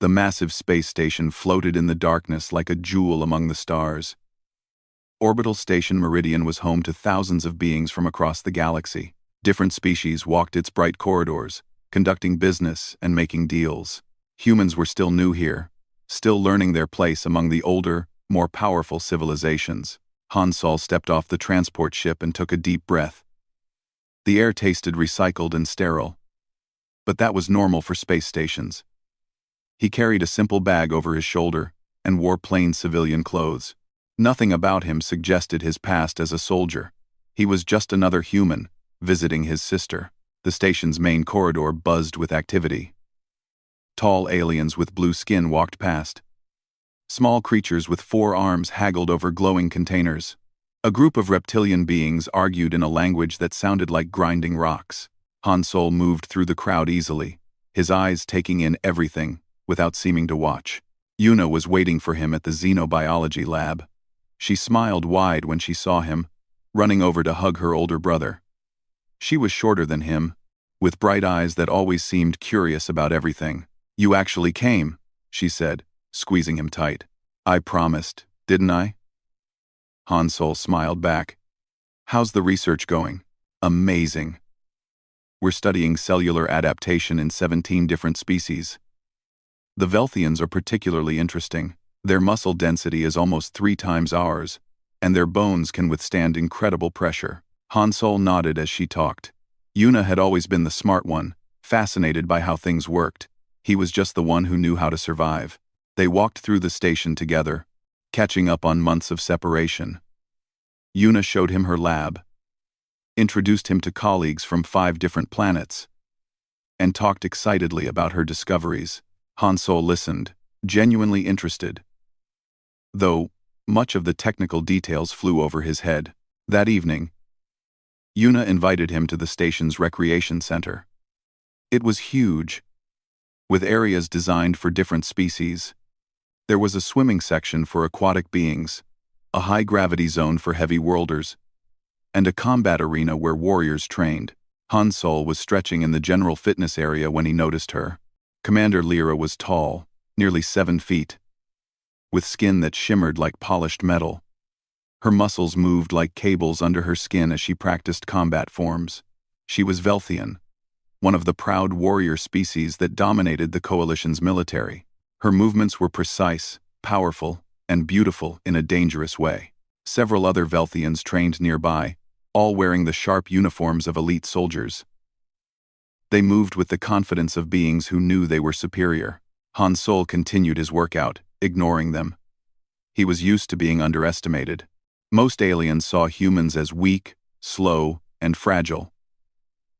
The massive space station floated in the darkness like a jewel among the stars. Orbital Station Meridian was home to thousands of beings from across the galaxy. Different species walked its bright corridors, conducting business and making deals. Humans were still new here, still learning their place among the older, more powerful civilizations. Han Sol stepped off the transport ship and took a deep breath. The air tasted recycled and sterile. But that was normal for space stations. He carried a simple bag over his shoulder and wore plain civilian clothes. Nothing about him suggested his past as a soldier. He was just another human, visiting his sister. The station's main corridor buzzed with activity. Tall aliens with blue skin walked past. Small creatures with 4 arms haggled over glowing containers. A group of reptilian beings argued in a language that sounded like grinding rocks. Han Sol moved through the crowd easily, his eyes taking in everything, without seeming to watch. Yuna was waiting for him at the xenobiology lab. She smiled wide when she saw him, running over to hug her older brother. She was shorter than him, with bright eyes that always seemed curious about everything. "You actually came," she said, squeezing him tight. "I promised, didn't I?" Han Sol smiled back. "How's the research going?" "Amazing. We're studying cellular adaptation in 17 different species. The Velthians are particularly interesting. Their muscle density is almost 3 times ours, and their bones can withstand incredible pressure." Han Sol nodded as she talked. Yuna had always been the smart one, fascinated by how things worked. He was just the one who knew how to survive. They walked through the station together, catching up on months of separation. Yuna showed him her lab, introduced him to colleagues from 5 different planets, and talked excitedly about her discoveries. Han Sol listened, genuinely interested, though much of the technical details flew over his head. That evening, Yuna invited him to the station's recreation center. It was huge, with areas designed for different species. There was a swimming section for aquatic beings, a high-gravity zone for heavy worlders, and a combat arena where warriors trained. Han Sol was stretching in the general fitness area when he noticed her. Commander Lyra was tall, nearly 7 feet, with skin that shimmered like polished metal. Her muscles moved like cables under her skin as she practiced combat forms. She was Velthian, one of the proud warrior species that dominated the Coalition's military. Her movements were precise, powerful, and beautiful in a dangerous way. Several other Velthians trained nearby, all wearing the sharp uniforms of elite soldiers. They moved with the confidence of beings who knew they were superior. Han Sol continued his workout, ignoring them. He was used to being underestimated. Most aliens saw humans as weak, slow, and fragile.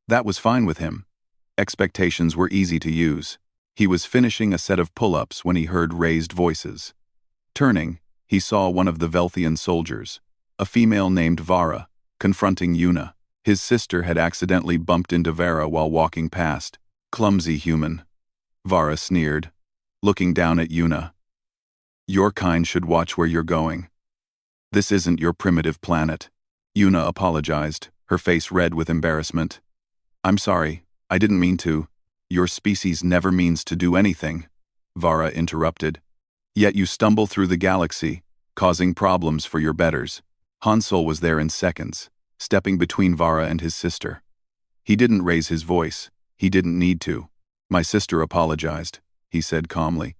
That was fine with him. Expectations were easy to use. He was finishing a set of pull-ups when he heard raised voices. Turning, he saw one of the Velthian soldiers, a female named Vara, confronting Yuna. His sister had accidentally bumped into Vara while walking past. "Clumsy human," Vara sneered, looking down at Yuna. "Your kind should watch where you're going. This isn't your primitive planet." Yuna apologized, her face red with embarrassment. "I'm sorry, I didn't mean to." "Your species never means to do anything," Vara interrupted. "Yet you stumble through the galaxy, causing problems for your betters." Han Sol was there in seconds, stepping between Vara and his sister. He didn't raise his voice. He didn't need to. "My sister apologized," he said calmly.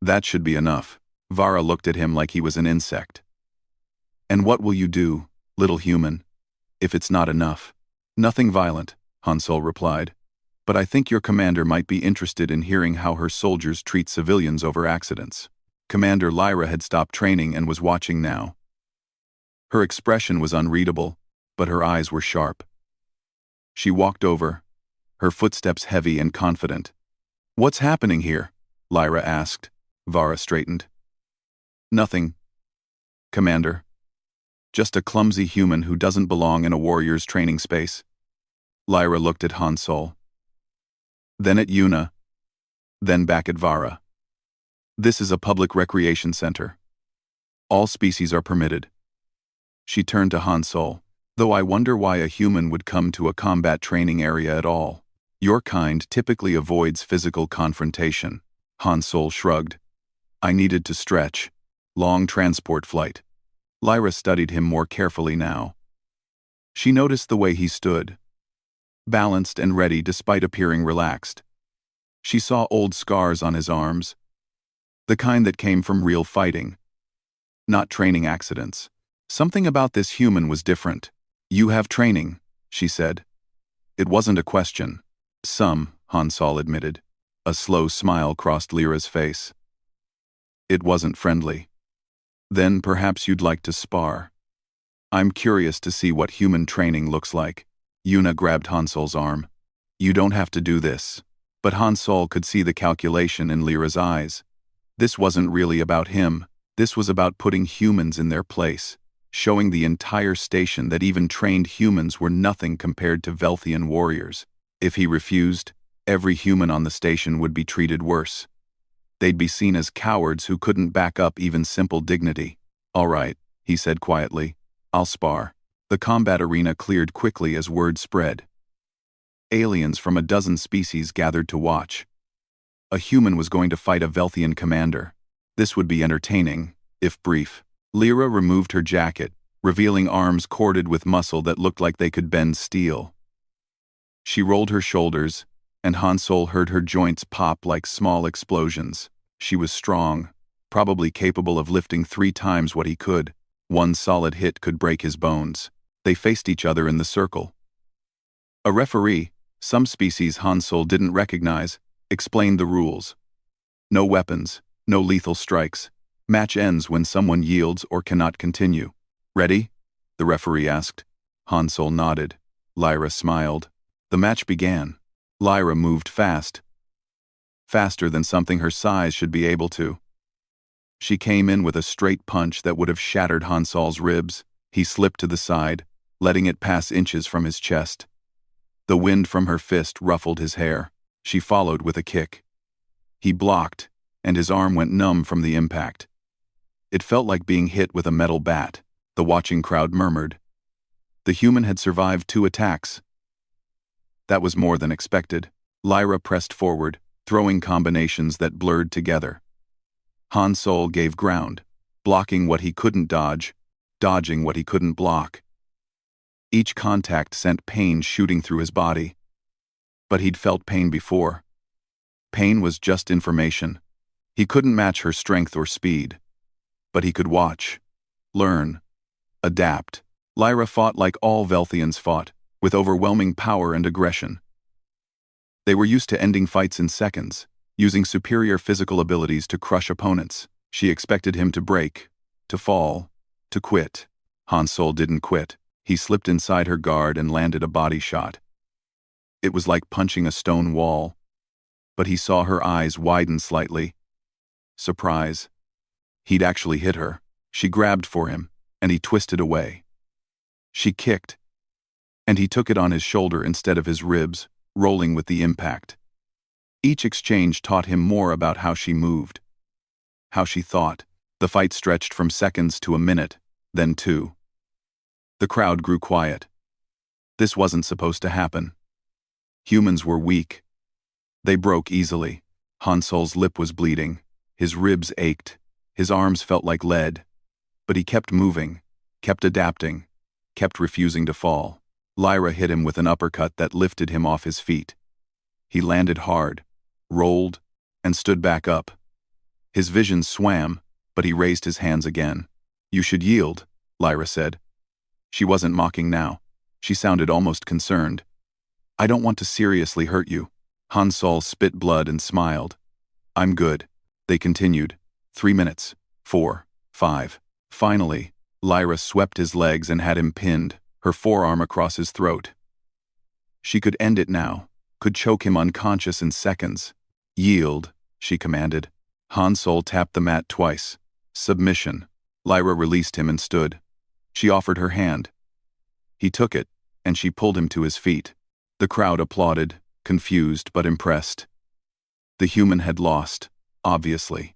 "That should be enough." Vara looked at him like he was an insect. "And what will you do, little human, if it's not enough?" "Nothing violent," Han Sol replied. "But I think your commander might be interested in hearing how her soldiers treat civilians over accidents." Commander Lyra had stopped training and was watching now. Her expression was unreadable, but her eyes were sharp. She walked over, her footsteps heavy and confident. "What's happening here?" Lyra asked. Vara straightened. "Nothing, Commander. Just a clumsy human who doesn't belong in a warrior's training space." Lyra looked at Han Sol, then at Yuna, then back at Vara. "This is a public recreation center. All species are permitted." She turned to Han Sol. "Though I wonder why a human would come to a combat training area at all. Your kind typically avoids physical confrontation." Han Sol shrugged. I needed to stretch. Long transport flight. Lyra studied him more carefully now. She noticed the way he stood, balanced and ready despite appearing relaxed. She saw old scars on his arms, the kind that came from real fighting, not training accidents. Something about this human was different. You have training, she said. It wasn't a question. Some, Han Sol admitted. A slow smile crossed Lyra's face. It wasn't friendly. Then perhaps you'd like to spar. I'm curious to see what human training looks like. Yuna grabbed Han Sol's arm. You don't have to do this. But Han Sol could see the calculation in Lyra's eyes. This wasn't really about him. This was about putting humans in their place, showing the entire station that even trained humans were nothing compared to Velthian warriors. If he refused, every human on the station would be treated worse. They'd be seen as cowards who couldn't back up even simple dignity. All right, he said quietly. I'll spar. The combat arena cleared quickly as word spread. Aliens from a dozen species gathered to watch. A human was going to fight a Velthian commander. This would be entertaining, if brief. Lyra removed her jacket, revealing arms corded with muscle that looked like they could bend steel. She rolled her shoulders, and Han Sol heard her joints pop like small explosions. She was strong, probably capable of lifting 3 times what he could. One solid hit could break his bones. They faced each other in the circle. A referee, some species Han Sol didn't recognize, explained the rules. No weapons, no lethal strikes. Match ends when someone yields or cannot continue. Ready? The referee asked. Han Sol nodded. Lyra smiled. The match began. Lyra moved fast. Faster than something her size should be able to. She came in with a straight punch that would have shattered Han Sol's ribs. He slipped to the side, letting it pass inches from his chest. The wind from her fist ruffled his hair. She followed with a kick. He blocked, and his arm went numb from the impact. It felt like being hit with a metal bat. The watching crowd murmured. The human had survived 2 attacks. That was more than expected. Lyra pressed forward, throwing combinations that blurred together. Han Sol gave ground, blocking what he couldn't dodge, dodging what he couldn't block. Each contact sent pain shooting through his body. But he'd felt pain before. Pain was just information. He couldn't match her strength or speed. But he could watch, learn, adapt. Lyra fought like all Velthians fought, with overwhelming power and aggression. They were used to ending fights in seconds, using superior physical abilities to crush opponents. She expected him to break, to fall, to quit. Han Sol didn't quit. He slipped inside her guard and landed a body shot. It was like punching a stone wall. But he saw her eyes widen slightly. Surprise. He'd actually hit her. She grabbed for him, and he twisted away. She kicked, and he took it on his shoulder instead of his ribs, rolling with the impact. Each exchange taught him more about how she moved, how she thought. The fight stretched from seconds to a minute, then 2. The crowd grew quiet. This wasn't supposed to happen. Humans were weak. They broke easily. Han Sol's lip was bleeding. His ribs ached. His arms felt like lead. But he kept moving, kept adapting, kept refusing to fall. Lyra hit him with an uppercut that lifted him off his feet. He landed hard, rolled, and stood back up. His vision swam, but he raised his hands again. You should yield, Lyra said. She wasn't mocking now. She sounded almost concerned. I don't want to seriously hurt you. Han Sol spit blood and smiled. I'm good. They continued. 3 minutes. 4. 5. Finally, Lyra swept his legs and had him pinned, her forearm across his throat. She could end it now, could choke him unconscious in seconds. Yield, she commanded. Han Sol tapped the mat twice. Submission. Lyra released him and stood. She offered her hand. He took it, and she pulled him to his feet. The crowd applauded, confused but impressed. The human had lost, obviously.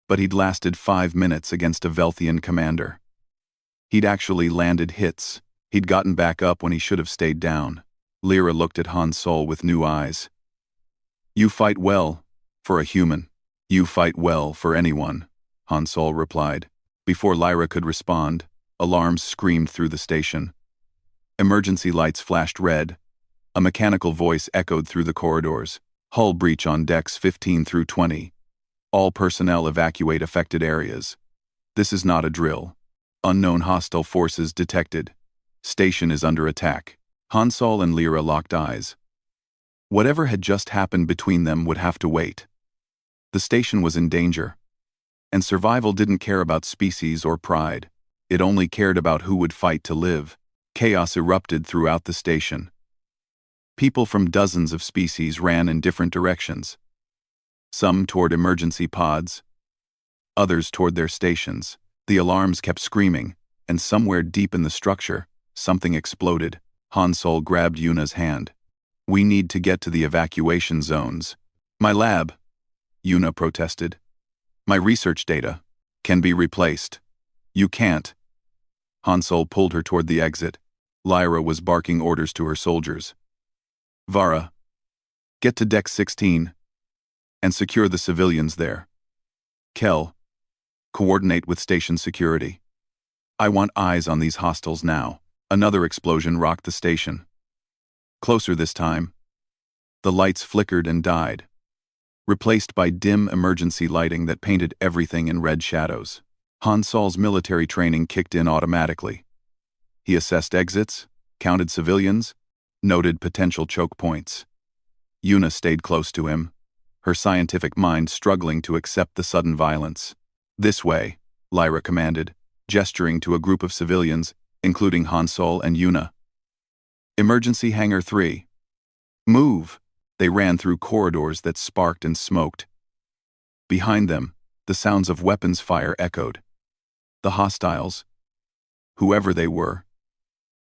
But he'd lasted 5 minutes against a Velthian commander. He'd actually landed hits. He'd gotten back up when he should have stayed down. Lyra looked at Han Sol with new eyes. You fight well, for a human. You fight well for anyone, Han Sol replied. Before Lyra could respond, alarms screamed through the station. Emergency lights flashed red. A mechanical voice echoed through the corridors. Hull breach on decks 15 through 20. All personnel evacuate affected areas. This is not a drill. Unknown hostile forces detected. Station is under attack. Han Sol and Lyra locked eyes. Whatever had just happened between them would have to wait. The station was in danger. And survival didn't care about species or pride. It only cared about who would fight to live. Chaos erupted throughout the station. People from dozens of species ran in different directions. Some toward emergency pods, others toward their stations. The alarms kept screaming, and somewhere deep in the structure, something exploded. Han Sol grabbed Yuna's hand. We need to get to the evacuation zones. My lab, Yuna protested. My research data can be replaced. You can't. Han Sol pulled her toward the exit. Lyra was barking orders to her soldiers. Vara, get to deck 16 and secure the civilians there. Kel, coordinate with station security. I want eyes on these hostiles now. Another explosion rocked the station. Closer this time. The lights flickered and died, replaced by dim emergency lighting that painted everything in red shadows. Han Sol's military training kicked in automatically. He assessed exits, counted civilians, noted potential choke points. Yuna stayed close to him, her scientific mind struggling to accept the sudden violence. This way, Lyra commanded, gesturing to a group of civilians, including Han Sol and Yuna. Emergency Hangar 3. Move! They ran through corridors that sparked and smoked. Behind them, the sounds of weapons fire echoed. The hostiles, whoever they were,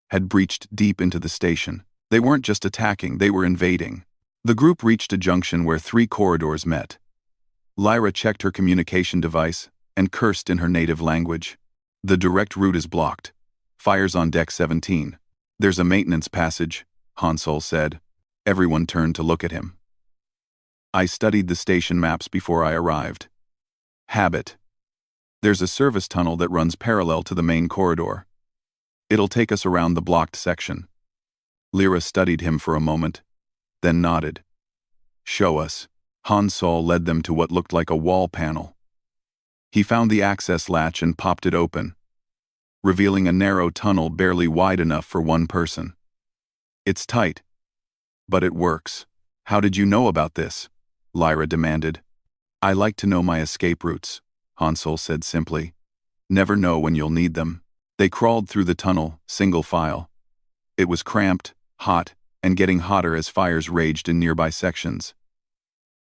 had breached deep into the station. They weren't just attacking, they were invading. The group reached a junction where 3 corridors met. Lyra checked her communication device and cursed in her native language. The direct route is blocked. Fires on deck 17. There's a maintenance passage, Han Sol said. Everyone turned to look at him. I studied the station maps before I arrived. Habit. There's a service tunnel that runs parallel to the main corridor. It'll take us around the blocked section. Lyra studied him for a moment, then nodded. Show us. Han Sol led them to what looked like a wall panel. He found the access latch and popped it open, revealing a narrow tunnel barely wide enough for one person. It's tight, but it works. How did you know about this? Lyra demanded. I like to know my escape routes, Han Sol said simply. Never know when you'll need them. They crawled through the tunnel, single file. It was cramped, hot, and getting hotter as fires raged in nearby sections.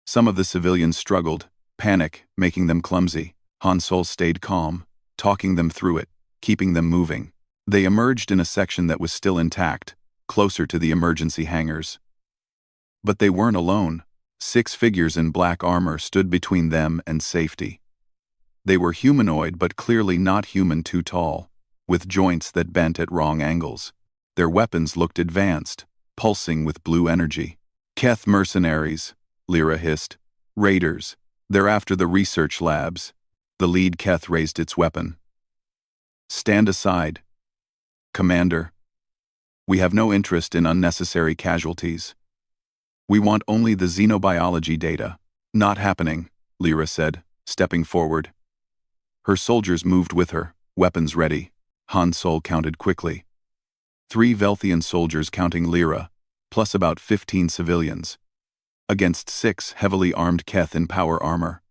Some of the civilians struggled, panic making them clumsy. Han Sol stayed calm, talking them through it, keeping them moving. They emerged in a section that was still intact, closer to the emergency hangars. But they weren't alone. 6 figures in black armor stood between them and safety. They were humanoid but clearly not human too tall, with joints that bent at wrong angles. Their weapons looked advanced, pulsing with blue energy. Keth mercenaries, Lyra hissed. Raiders. They're after the research labs. The lead Keth raised its weapon. Stand aside. Commander. We have no interest in unnecessary casualties. We want only the xenobiology data. Not happening, Lyra said, stepping forward. Her soldiers moved with her, weapons ready. Han Sol counted quickly. 3 Velthian soldiers counting Lyra, plus about 15 civilians. Against 6 heavily armed Keth in power armor.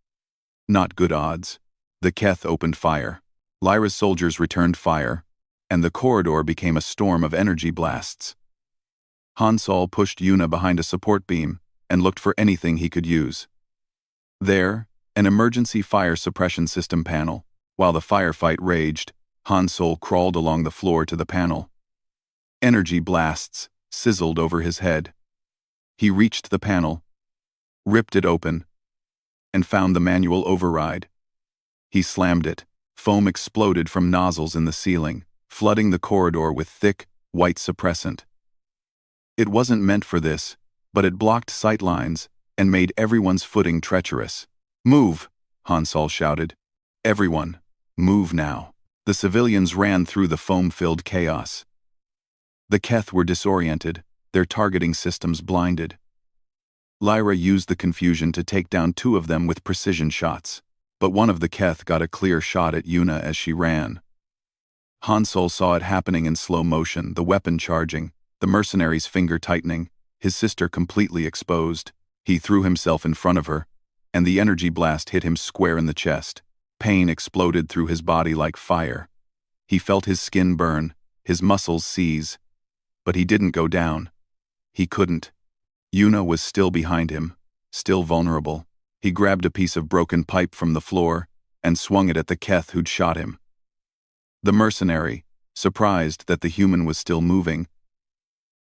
Not good odds. The Keth opened fire. Lyra's soldiers returned fire, and the corridor became a storm of energy blasts. Han Sol pushed Yuna behind a support beam and looked for anything he could use. There, an emergency fire suppression system panel. While the firefight raged, Han Sol crawled along the floor to the panel. Energy blasts sizzled over his head. He reached the panel, ripped it open, and found the manual override. He slammed it. Foam exploded from nozzles in the ceiling, flooding the corridor with thick, white suppressant. It wasn't meant for this, but it blocked sight lines and made everyone's footing treacherous. Move, Han Sol shouted. Everyone, move now. The civilians ran through the foam-filled chaos. The Keth were disoriented, their targeting systems blinded. Lyra used the confusion to take down 2 of them with precision shots, but one of the Keth got a clear shot at Yuna as she ran. Han Sol saw it happening in slow motion, the weapon charging, the mercenary's finger tightening, his sister completely exposed. He threw himself in front of her, and the energy blast hit him square in the chest. Pain exploded through his body like fire. He felt his skin burn, his muscles seize. But he didn't go down. He couldn't. Yuna was still behind him, still vulnerable. He grabbed a piece of broken pipe from the floor and swung it at the Keth who'd shot him. The mercenary, surprised that the human was still moving,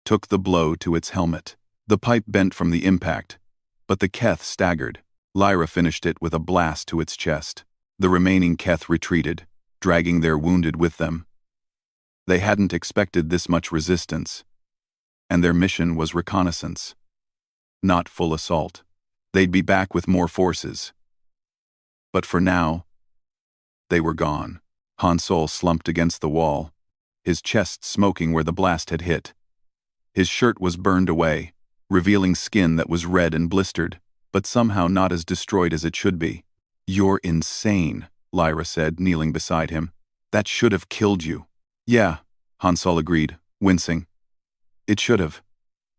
took the blow to its helmet. The pipe bent from the impact, but the Keth staggered. Lyra finished it with a blast to its chest. The remaining Keth retreated, dragging their wounded with them. They hadn't expected this much resistance, and their mission was reconnaissance, not full assault. They'd be back with more forces. But for now, they were gone. Han Sol slumped against the wall, his chest smoking where the blast had hit. His shirt was burned away, revealing skin that was red and blistered, but somehow not as destroyed as it should be. "You're insane," Lyra said, kneeling beside him. "That should have killed you." "Yeah," Han Sol agreed, wincing. "It should have.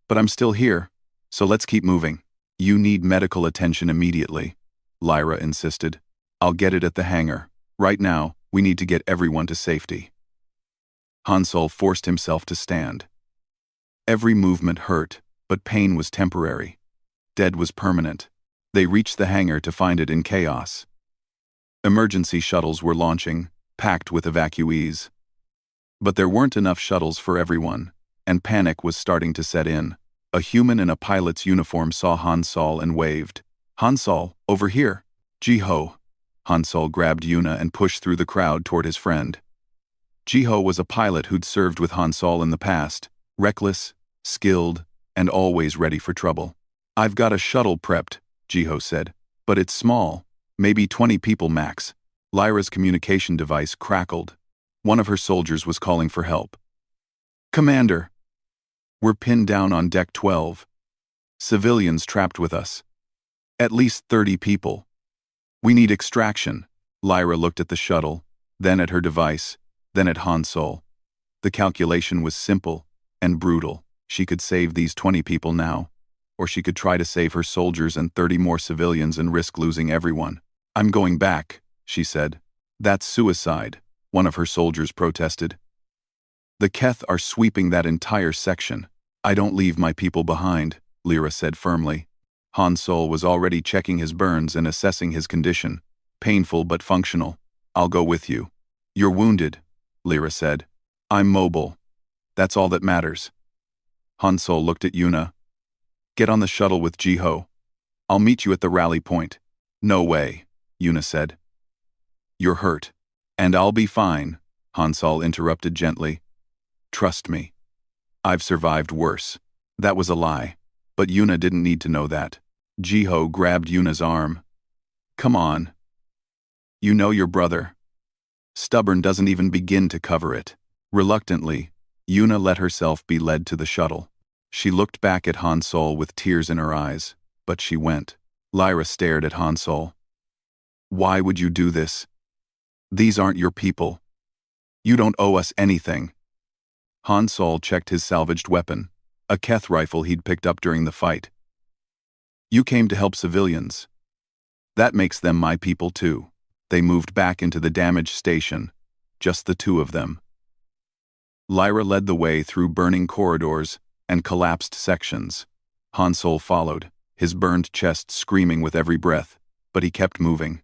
But I'm still here, so let's keep moving." "You need medical attention immediately," Lyra insisted. "I'll get it at the hangar. Right now, we need to get everyone to safety." Han Sol forced himself to stand. Every movement hurt, but pain was temporary. Dead was permanent. They reached the hangar to find it in chaos. Emergency shuttles were launching, packed with evacuees. But there weren't enough shuttles for everyone, and panic was starting to set in. A human in a pilot's uniform saw Han Sol and waved. "Han Sol, over here." "Ji-ho." Han Sol grabbed Yuna and pushed through the crowd toward his friend. Ji-ho was a pilot who'd served with Han Sol in the past, reckless, skilled, and always ready for trouble. "I've got a shuttle prepped," Ji-ho said, "but it's small, maybe 20 people max." Lyra's communication device crackled. One of her soldiers was calling for help. "Commander, we're pinned down on Deck 12. Civilians trapped with us. At least 30 people. We need extraction." Lyra looked at the shuttle, then at her device, then at Han Sol. The calculation was simple and brutal. She could save these 20 people now, or she could try to save her soldiers and 30 more civilians and risk losing everyone. "I'm going back," she said. "That's suicide," one of her soldiers protested. "The Keth are sweeping that entire section. I don't leave my people behind," Lyra said firmly. Han Sol was already checking his burns and assessing his condition. "Painful but functional. I'll go with you." "You're wounded," Lyra said. "I'm mobile. That's all that matters." Han Sol looked at Yuna. "Get on the shuttle with Ji-ho. I'll meet you at the rally point." "No way," Yuna said. "You're hurt." "And I'll be fine," Han Sol interrupted gently. "Trust me. I've survived worse." That was a lie, but Yuna didn't need to know that. Ji-ho grabbed Yuna's arm. "Come on. You know your brother. Stubborn doesn't even begin to cover it." Reluctantly, Yuna let herself be led to the shuttle. She looked back at Han Sol with tears in her eyes, but she went. Lyra stared at Han Sol. "Why would you do this? These aren't your people. You don't owe us anything." Han Sol checked his salvaged weapon, a Keth rifle he'd picked up during the fight. "You came to help civilians. That makes them my people too." They moved back into the damaged station, just the 2 of them. Lyra led the way through burning corridors and collapsed sections. Han Sol followed, his burned chest screaming with every breath, but he kept moving.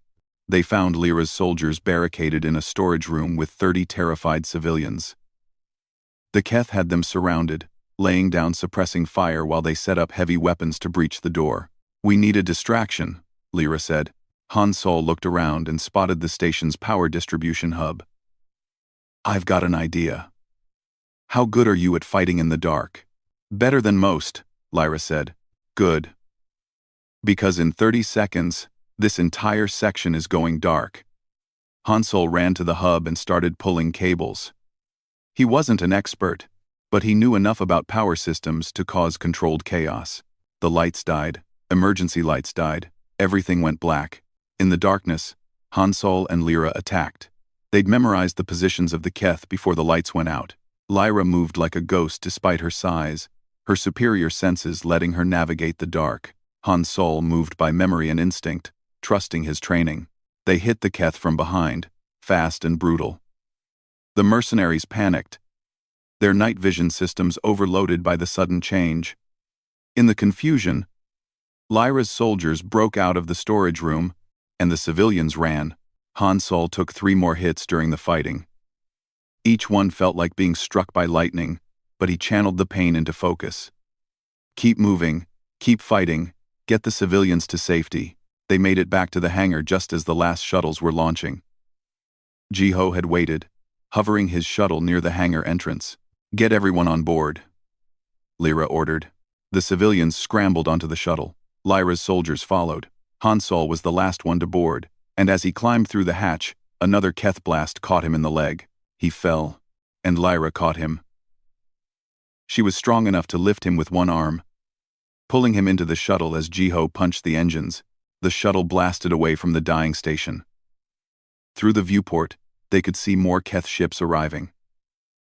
They found Lyra's soldiers barricaded in a storage room with 30 terrified civilians. The Keth had them surrounded, laying down suppressing fire while they set up heavy weapons to breach the door. "We need a distraction," Lyra said. Han Sol looked around and spotted the station's power distribution hub. "I've got an idea." "How good are you at fighting in the dark?" "Better than most," Lyra said. "Good. Because in 30 seconds, This entire section is going dark. Hansol ran to the hub and started pulling cables. He wasn't an expert, but he knew enough about power systems to cause controlled chaos. The lights died, emergency lights died, everything went black. In the darkness, Hansol and Lyra attacked. They'd memorized the positions of the Keth before the lights went out. Lyra moved like a ghost despite her size, her superior senses letting her navigate the dark. Hansol moved by memory and instinct, trusting his training. They hit the Keth from behind, fast and brutal. The mercenaries panicked, their night vision systems overloaded by the sudden change. In the confusion, Lyra's soldiers broke out of the storage room, and the civilians ran. Hansol took 3 more hits during the fighting. Each one felt like being struck by lightning, but he channeled the pain into focus. Keep moving, keep fighting, get the civilians to safety. They made it back to the hangar just as the last shuttles were launching. Jiho had waited, hovering his shuttle near the hangar entrance. Get everyone on board, Lyra ordered. The civilians scrambled onto the shuttle. Lyra's soldiers followed. Hansol was the last one to board, and as he climbed through the hatch, another Keth blast caught him in the leg. He fell, and Lyra caught him. She was strong enough to lift him with one arm, pulling him into the shuttle as Jiho punched the engines. The shuttle blasted away from the dying station. Through the viewport, they could see more Keth ships arriving.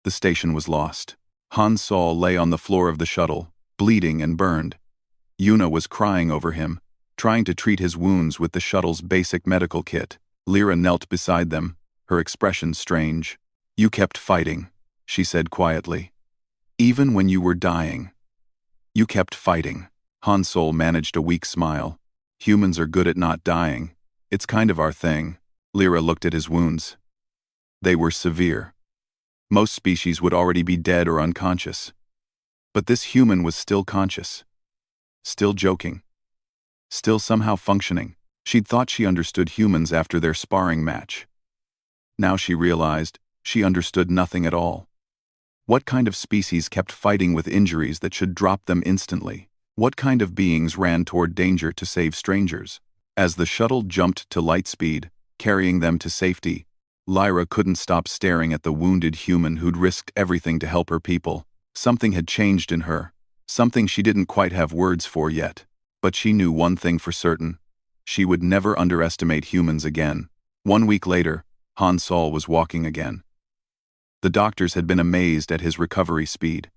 The station was lost. Hansol lay on the floor of the shuttle, bleeding and burned. Yuna was crying over him, trying to treat his wounds with the shuttle's basic medical kit. Lyra knelt beside them, her expression strange. You kept fighting, she said quietly. Even when you were dying. You kept fighting. Hansol managed a weak smile. Humans are good at not dying. It's kind of our thing. Lyra looked at his wounds. They were severe. Most species would already be dead or unconscious. But this human was still conscious. Still joking. Still somehow functioning. She'd thought she understood humans after their sparring match. Now she realized she understood nothing at all. What kind of species kept fighting with injuries that should drop them instantly? What kind of beings ran toward danger to save strangers? As the shuttle jumped to light speed, carrying them to safety, Lyra couldn't stop staring at the wounded human who'd risked everything to help her people. Something had changed in her, something she didn't quite have words for yet. But she knew one thing for certain. She would never underestimate humans again. 1 week later, Hansol was walking again. The doctors had been amazed at his recovery speed.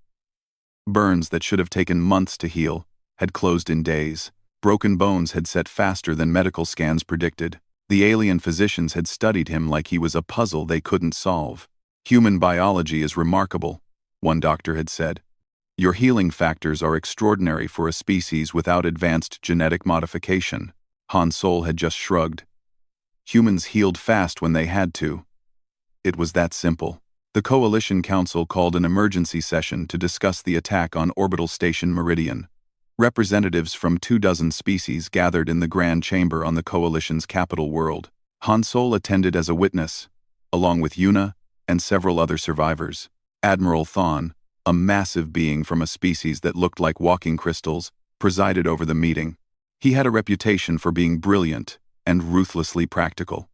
Burns that should have taken months to heal had closed in days. Broken bones had set faster than medical scans predicted. The alien physicians had studied him like he was a puzzle they couldn't solve. Human biology is remarkable, one doctor had said. Your healing factors are extraordinary for a species without advanced genetic modification. Hansol had just shrugged. Humans healed fast when they had to. It was that simple. The Coalition Council called an emergency session to discuss the attack on Orbital Station Meridian. Representatives from 24 species gathered in the Grand Chamber on the Coalition's capital world. Hansol attended as a witness, along with Yuna and several other survivors. Admiral Thawne, a massive being from a species that looked like walking crystals, presided over the meeting. He had a reputation for being brilliant and ruthlessly practical.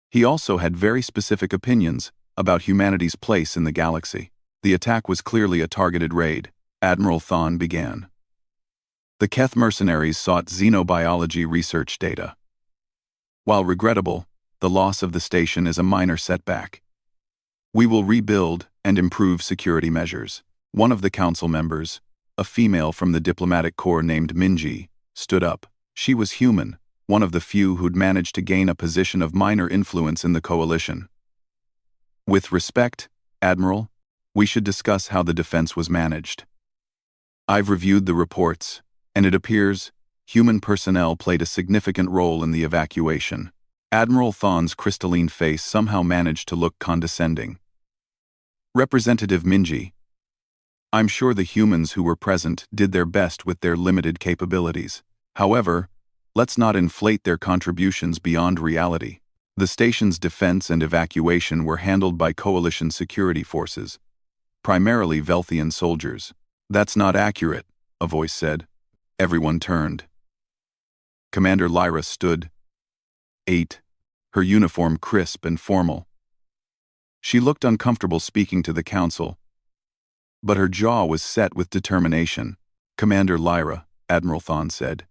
He also had very specific opinions about humanity's place in the galaxy. The attack was clearly a targeted raid. Admiral Thawne began. The Keth mercenaries sought xenobiology research data. While regrettable, the loss of the station is a minor setback. We will rebuild and improve security measures. One of the council members, a female from the diplomatic corps named Minji, stood up. She was human, one of the few who'd managed to gain a position of minor influence in the coalition. With respect, Admiral, we should discuss how the defense was managed. I've reviewed the reports, and it appears human personnel played a significant role in the evacuation. Admiral Thawne's crystalline face somehow managed to look condescending. Representative Minji, I'm sure the humans who were present did their best with their limited capabilities. However, let's not inflate their contributions beyond reality. The station's defense and evacuation were handled by coalition security forces, primarily Velthian soldiers. That's not accurate, a voice said. Everyone turned. Commander Lyra stood. 8. Her uniform crisp and formal. She looked uncomfortable speaking to the council, but her jaw was set with determination. Commander Lyra, Admiral Thawne said.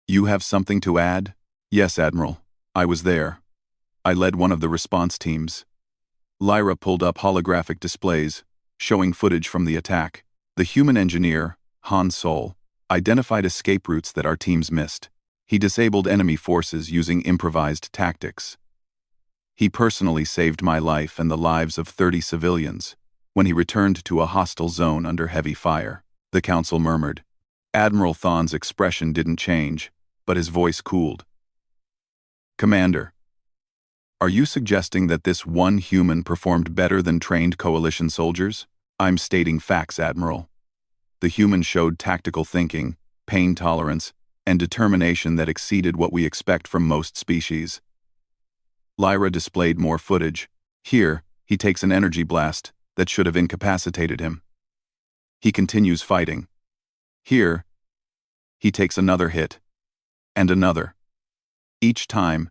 You have something to add? Yes, Admiral. I was there. I led one of the response teams. Lyra pulled up holographic displays, showing footage from the attack. The human engineer, Han Sol, identified escape routes that our teams missed. He disabled enemy forces using improvised tactics. He personally saved my life and the lives of 30 civilians when he returned to a hostile zone under heavy fire. The council murmured. Admiral Thawne's expression didn't change, but his voice cooled. Commander, are you suggesting that this one human performed better than trained coalition soldiers? I'm stating facts, Admiral. The human showed tactical thinking, pain tolerance, and determination that exceeded what we expect from most species. Lyra displayed more footage. Here, he takes an energy blast that should have incapacitated him. He continues fighting. Here, he takes another hit. And another. Each time,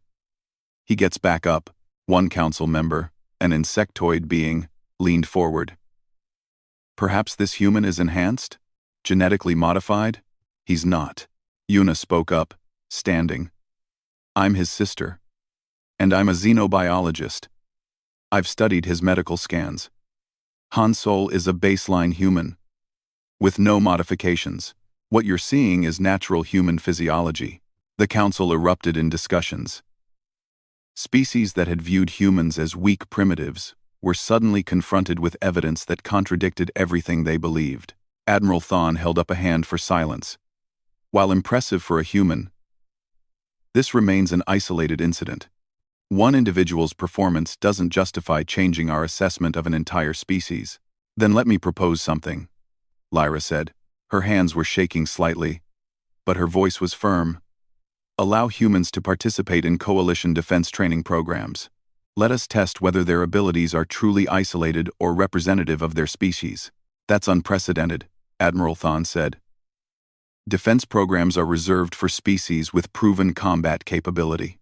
he gets back up. One council member, an insectoid being, leaned forward. Perhaps this human is enhanced? Genetically modified? He's not. Yuna spoke up, standing. I'm his sister. And I'm a xenobiologist. I've studied his medical scans. Han Sol is a baseline human. With no modifications. What you're seeing is natural human physiology. The council erupted in discussions. Species that had viewed humans as weak primitives were suddenly confronted with evidence that contradicted everything they believed. Admiral Thawne held up a hand for silence. While impressive for a human, this remains an isolated incident. One individual's performance doesn't justify changing our assessment of an entire species. Then let me propose something, Lyra said. Her hands were shaking slightly, but her voice was firm. Allow humans to participate in coalition defense training programs. Let us test whether their abilities are truly isolated or representative of their species. That's unprecedented, Admiral Thawne said. Defense programs are reserved for species with proven combat capability.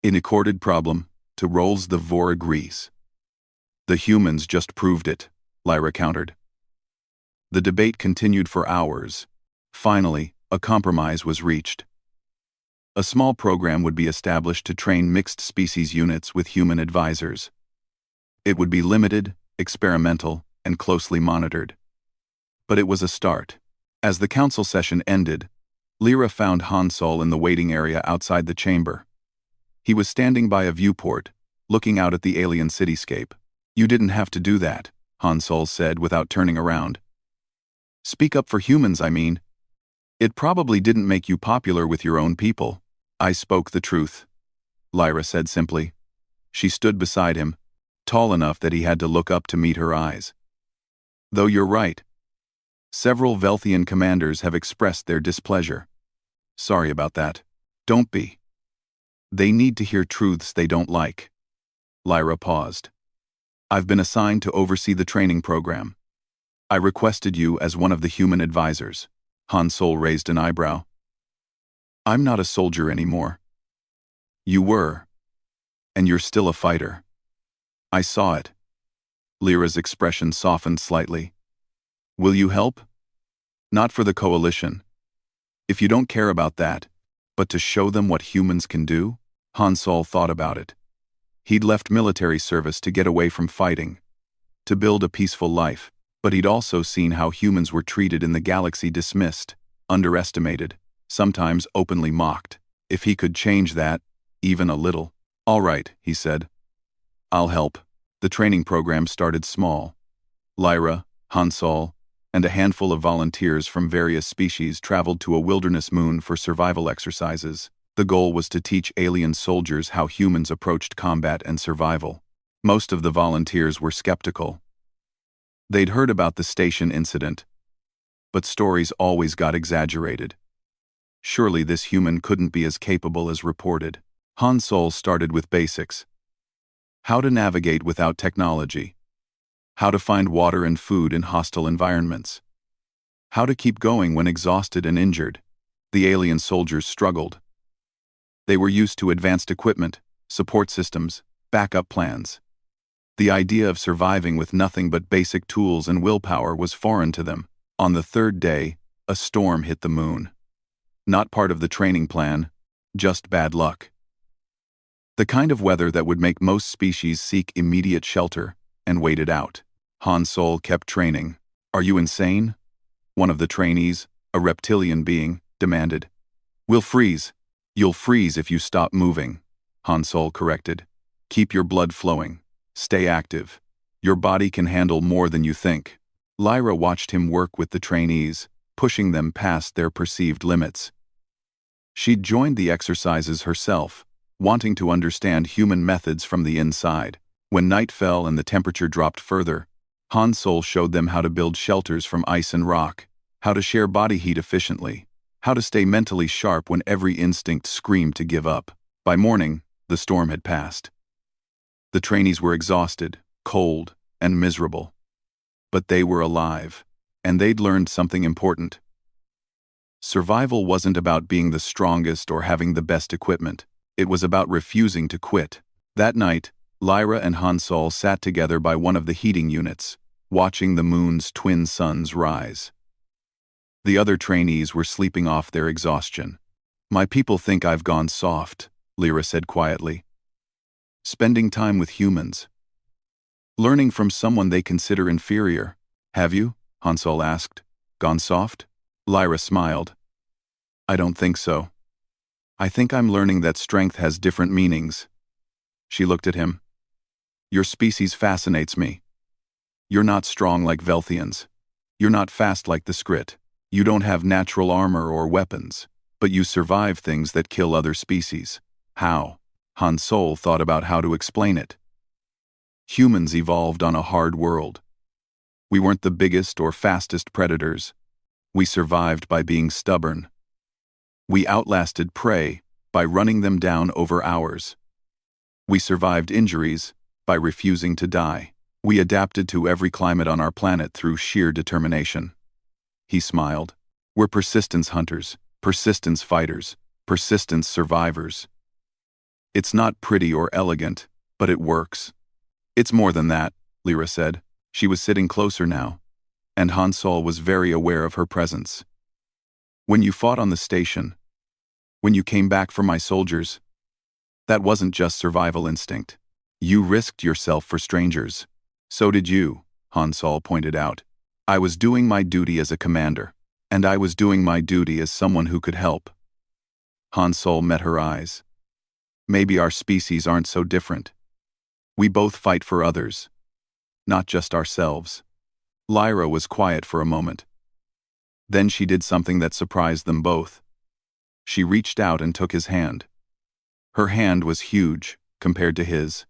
In accorded problem, to roles the Vor agrees. The humans just proved it, Lyra countered. The debate continued for hours. Finally, a compromise was reached. A small program would be established to train mixed species units with human advisors. It would be limited, experimental, and closely monitored. But it was a start. As the council session ended, Lyra found Han Sol in the waiting area outside the chamber. He was standing by a viewport, looking out at the alien cityscape. You didn't have to do that, Han Sol said without turning around. Speak up for humans, I mean. It probably didn't make you popular with your own people. I spoke the truth, Lyra said simply. She stood beside him, tall enough that he had to look up to meet her eyes. Though you're right. Several Velthian commanders have expressed their displeasure. Sorry about that. Don't be. They need to hear truths they don't like. Lyra paused. I've been assigned to oversee the training program. I requested you as one of the human advisors. Han Sol raised an eyebrow. I'm not a soldier anymore. You were. And you're still a fighter. I saw it. Lyra's expression softened slightly. Will you help? Not for the coalition. If you don't care about that, but to show them what humans can do? Han Sol thought about it. He'd left military service to get away from fighting, to build a peaceful life, but he'd also seen how humans were treated in the galaxy, dismissed, underestimated, sometimes openly mocked. If he could change that, even a little. All right, he said. I'll help. The training program started small. Lyra, Han Sol, and a handful of volunteers from various species traveled to a wilderness moon for survival exercises. The goal was to teach alien soldiers how humans approached combat and survival. Most of the volunteers were skeptical. They'd heard about the station incident, but stories always got exaggerated. Surely this human couldn't be as capable as reported. Han Sol started with basics. How to navigate without technology. How to find water and food in hostile environments. How to keep going when exhausted and injured. The alien soldiers struggled. They were used to advanced equipment, support systems, backup plans. The idea of surviving with nothing but basic tools and willpower was foreign to them. On the third day, a storm hit the moon. Not part of the training plan, just bad luck. The kind of weather that would make most species seek immediate shelter and wait it out. Han Sol kept training. "Are you insane?" One of the trainees, a reptilian being, demanded. "We'll freeze. You'll freeze if you stop moving," Han Sol corrected. "Keep your blood flowing. Stay active. Your body can handle more than you think." Lyra watched him work with the trainees, pushing them past their perceived limits. She'd joined the exercises herself, wanting to understand human methods from the inside. When night fell and the temperature dropped further, Han Sol showed them how to build shelters from ice and rock, how to share body heat efficiently, how to stay mentally sharp when every instinct screamed to give up. By morning, the storm had passed. The trainees were exhausted, cold, and miserable. But they were alive, and they'd learned something important. Survival wasn't about being the strongest or having the best equipment. It was about refusing to quit. That night, Lyra and Han Sol sat together by one of the heating units, watching the moon's twin suns rise. The other trainees were sleeping off their exhaustion. "My people think I've gone soft," Lyra said quietly. "Spending time with humans. Learning from someone they consider inferior." "Have you?" Han Sol asked. "Gone soft?" Lyra smiled. "I don't think so. I think I'm learning that strength has different meanings." She looked at him. "Your species fascinates me. You're not strong like Velthians. You're not fast like the Skrit. You don't have natural armor or weapons, but you survive things that kill other species. How?" Han Sol thought about how to explain it. Humans evolved on a hard world. We weren't the biggest or fastest predators. We survived by being stubborn. We outlasted prey by running them down over hours. We survived injuries by refusing to die. We adapted to every climate on our planet through sheer determination. He smiled. "We're persistence hunters, persistence fighters, persistence survivors. It's not pretty or elegant, but it works." "It's more than that," Lyra said. She was sitting closer now, and Han Sol was very aware of her presence. "When you fought on the station, when you came back for my soldiers, that wasn't just survival instinct. You risked yourself for strangers." "So did you," Han Sol pointed out. "I was doing my duty as a commander, and I was doing my duty as someone who could help." Han Sol met her eyes. "Maybe our species aren't so different. We both fight for others, not just ourselves." Lyra was quiet for a moment. Then she did something that surprised them both. She reached out and took his hand. Her hand was huge compared to his.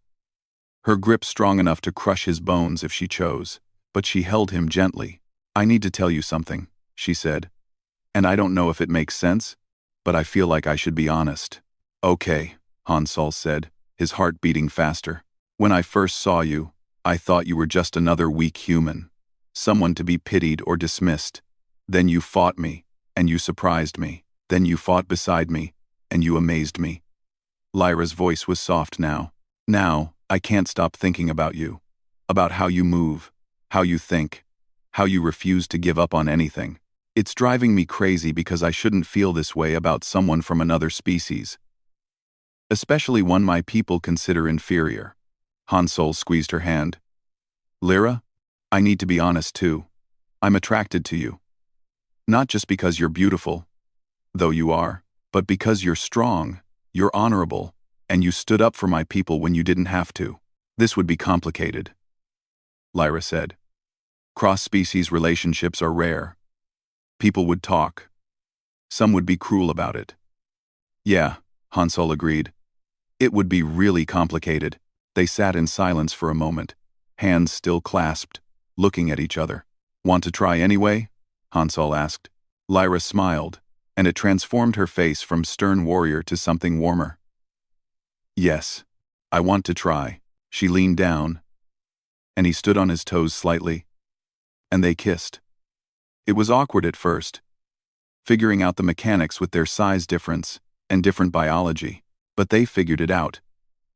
Her grip strong enough to crush his bones if she chose, but she held him gently. "I need to tell you something," she said. "And I don't know if it makes sense, but I feel like I should be honest." "Okay," Han Sol said, his heart beating faster. "When I first saw you, I thought you were just another weak human, someone to be pitied or dismissed. Then you fought me, and you surprised me. Then you fought beside me, and you amazed me." Lyra's voice was soft now. "Now, I can't stop thinking about you, about how you move, how you think, how you refuse to give up on anything. It's driving me crazy because I shouldn't feel this way about someone from another species, especially one my people consider inferior." Han Sol squeezed her hand. "Lyra, I need to be honest too. I'm attracted to you. Not just because you're beautiful, though you are, but because you're strong, you're honorable, and you stood up for my people when you didn't have to." "This would be complicated," Lyra said. "Cross-species relationships are rare. People would talk. Some would be cruel about it." "Yeah," Han Sol agreed. "It would be really complicated." They sat in silence for a moment, hands still clasped, looking at each other. "Want to try anyway?" Han Sol asked. Lyra smiled, and it transformed her face from stern warrior to something warmer. "Yes, I want to try." She leaned down, and he stood on his toes slightly, and they kissed. It was awkward at first. figuring out the mechanics with their size difference and different biology. But they figured it out,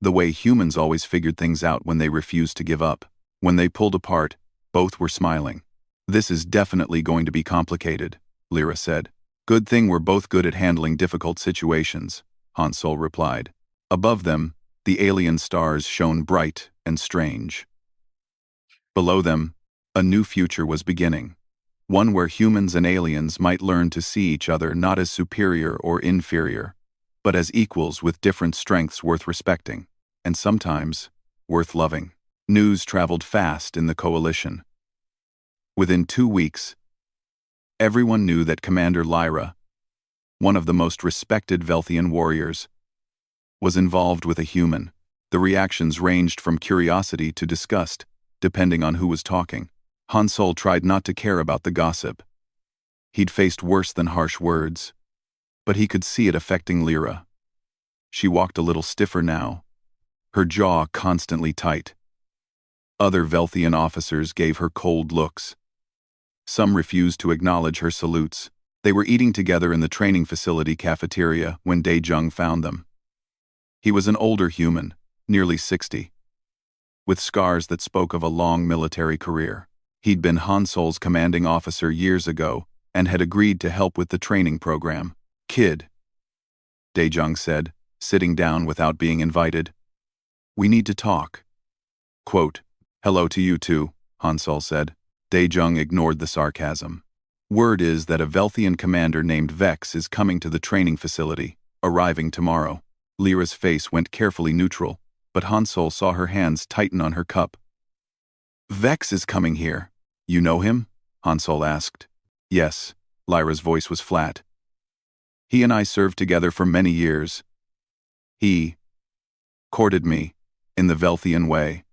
the way humans always figured things out when they refused to give up. When they pulled apart, both were smiling. "This is definitely going to be complicated," Lyra said. "Good thing we're both good at handling difficult situations," Hansol replied. Above them, the alien stars shone bright and strange. Below them, a new future was beginning. One where humans and aliens might learn to see each other not as superior or inferior, but as equals with different strengths worth respecting, and sometimes worth loving. News traveled fast in the coalition. Within 2 weeks, everyone knew that Commander Lyra, one of the most respected Velthian warriors, was involved with a human. The reactions ranged from curiosity to disgust, depending on who was talking. Hansol tried not to care about the gossip. He'd faced worse than harsh words, but he could see it affecting Lyra. She walked a little stiffer now, her jaw constantly tight. Other Velthian officers gave her cold looks. Some refused to acknowledge her salutes. They were eating together in the training facility cafeteria when Dae-jung found them. He was an older human, nearly 60, with scars that spoke of a long military career. He'd been Hansol's commanding officer years ago and had agreed to help with the training program. "Kid," Dae-jung said, sitting down without being invited. "We need to talk." Quote, "Hello to you too," Hansol said. Dae-jung ignored the sarcasm. "Word is that a Velthian commander named Vex is coming to the training facility, arriving tomorrow." Lyra's face went carefully neutral, but Hansol saw her hands tighten on her cup. "Vex is coming here. You know him?" Hansol asked. "Yes," Lyra's voice was flat. "He and I served together for many years. He courted me, in the Velthian way."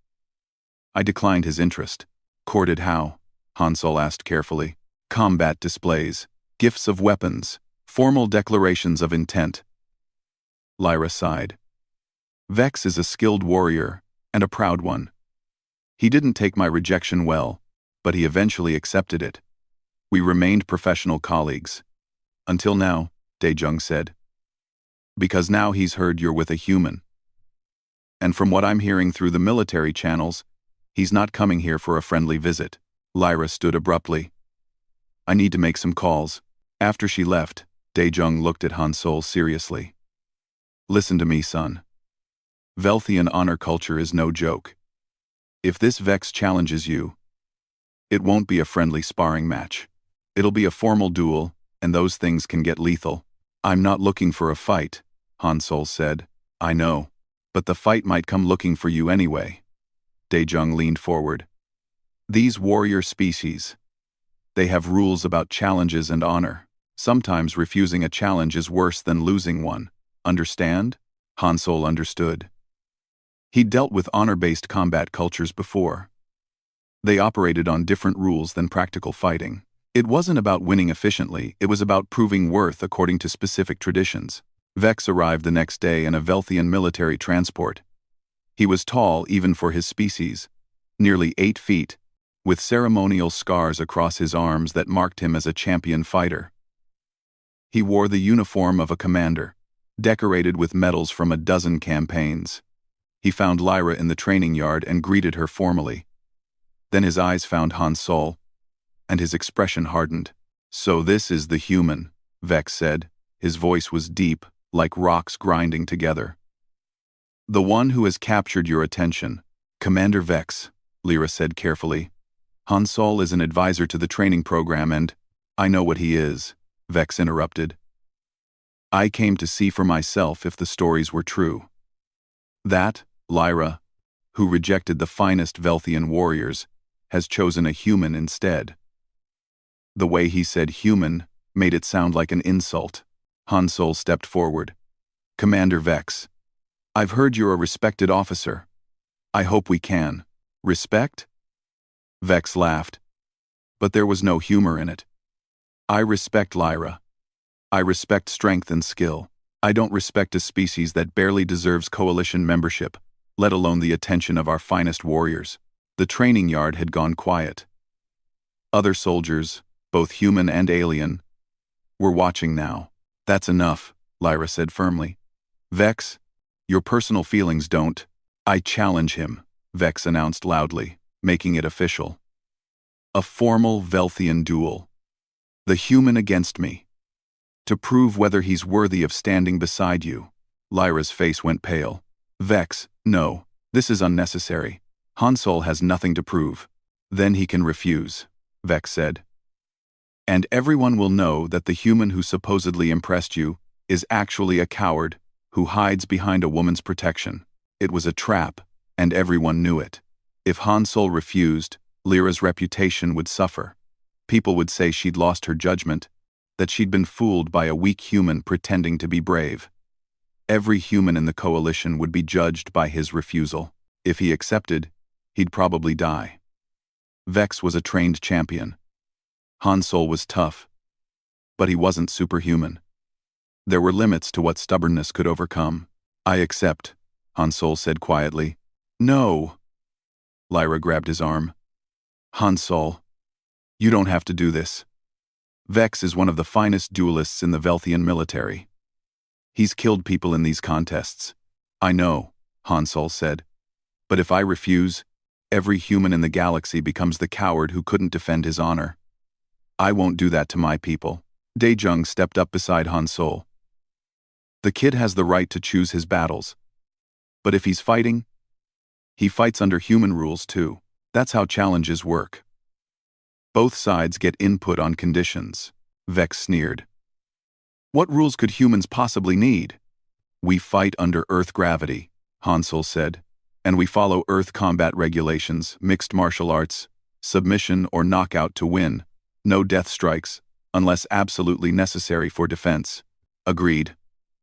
I declined his interest. "Courted how?" Hansol asked carefully. "Combat displays, gifts of weapons, formal declarations of intent." Lyra sighed. "Vex is a skilled warrior, and a proud one. He didn't take my rejection well, but he eventually accepted it. We remained professional colleagues. Until now," Dae-jung said. "Because now he's heard you're with a human. And from what I'm hearing through the military channels, he's not coming here for a friendly visit." Lyra stood abruptly. "I need to make some calls." After she left, Dae-jung looked at Hansol seriously. "Listen to me, son. Velthian honor culture is no joke. If this Vex challenges you, it won't be a friendly sparring match. It'll be a formal duel, and those things can get lethal." "I'm not looking for a fight," Hansol said. "I know. But the fight might come looking for you anyway." Dae-jung leaned forward. "These warrior species, they have rules about challenges and honor. Sometimes refusing a challenge is worse than losing one. Understand?" Hansol understood. He'd dealt with honor-based combat cultures before. They operated on different rules than practical fighting. It wasn't about winning efficiently, it was about proving worth according to specific traditions. Vex arrived the next day in a Velthian military transport. He was tall even for his species, nearly 8 feet, with ceremonial scars across his arms that marked him as a champion fighter. He wore the uniform of a commander, decorated with medals from a dozen campaigns. He found Lyra in the training yard and greeted her formally. Then his eyes found Hansol, and his expression hardened. "So this is the human," Vex said. His voice was deep, like rocks grinding together. "The one who has captured your attention." "Commander Vex," Lyra said carefully. "Hansol is an advisor to the training program and—" "I know what he is," Vex interrupted. "I came to see for myself if the stories were true. That, Lyra, who rejected the finest Velthian warriors, has chosen a human instead." The way he said human made it sound like an insult. Hansol stepped forward. "Commander Vex, I've heard you're a respected officer. I hope we can." "Respect?" Vex laughed. But there was no humor in it. "I respect Lyra. I respect strength and skill. I don't respect a species that barely deserves coalition membership, let alone the attention of our finest warriors." The training yard had gone quiet. Other soldiers, both human and alien, We're watching now. That's enough, Lyra said firmly. Vex, your personal feelings don't. I challenge him, Vex announced loudly, making it official. A formal Velthian duel. The human against me. To prove whether he's worthy of standing beside you. Lyra's face went pale. Vex, no, this is unnecessary. Hansol has nothing to prove. Then he can refuse, Vex said. And everyone will know that the human who supposedly impressed you is actually a coward who hides behind a woman's protection. It was a trap, and everyone knew it. If Hansol refused, Lyra's reputation would suffer. People would say she'd lost her judgment, that she'd been fooled by a weak human pretending to be brave. Every human in the coalition would be judged by his refusal. If he accepted, he'd probably die. Vex was a trained champion. Hansol was tough, but he wasn't superhuman. There were limits to what stubbornness could overcome. I accept, Hansol said quietly. No. Lyra grabbed his arm. Hansol, you don't have to do this. Vex is one of the finest duelists in the Velthian military. He's killed people in these contests. I know, Hansol said. But if I refuse, every human in the galaxy becomes the coward who couldn't defend his honor. I won't do that to my people. Daejung stepped up beside Hansol. The kid has the right to choose his battles. But if he's fighting, he fights under human rules too. That's how challenges work. Both sides get input on conditions, Vex sneered. What rules could humans possibly need? We fight under Earth gravity, Hansol said, and we follow Earth combat regulations, mixed martial arts, submission or knockout to win. No death strikes, unless absolutely necessary for defense. Agreed,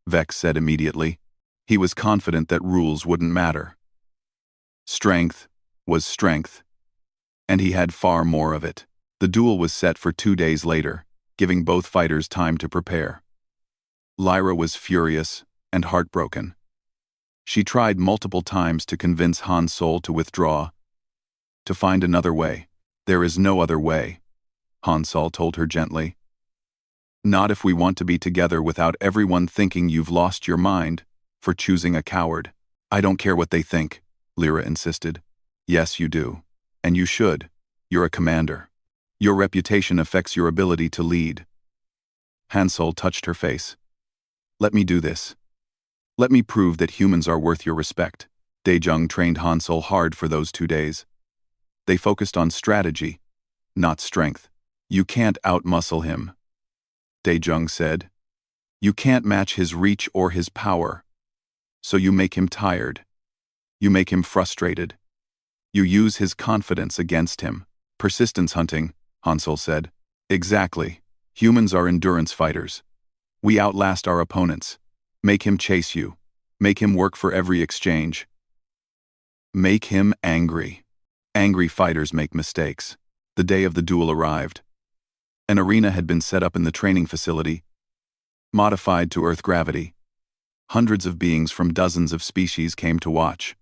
Vex said immediately. He was confident that rules wouldn't matter. Strength was strength, and he had far more of it. The duel was set for 2 days later, giving both fighters time to prepare. Lyra was furious and heartbroken. She tried multiple times to convince Hansol to withdraw, to find another way. There is no other way, Hansol told her gently. Not if we want to be together without everyone thinking you've lost your mind for choosing a coward. I don't care what they think, Lyra insisted. Yes, you do. And you should. You're a commander. Your reputation affects your ability to lead. Hansol touched her face. Let me do this. Let me prove that humans are worth your respect. Daejung trained Hansol hard for those 2 days. They focused on strategy, not strength. You can't outmuscle him, Daejung said. You can't match his reach or his power. So you make him tired. You make him frustrated. You use his confidence against him. Persistence hunting, Hansol said. Exactly. Humans are endurance fighters. We outlast our opponents. Make him chase you. Make him work for every exchange. Make him angry. Angry fighters make mistakes. The day of the duel arrived. An arena had been set up in the training facility, modified to Earth gravity. Hundreds of beings from dozens of species came to watch.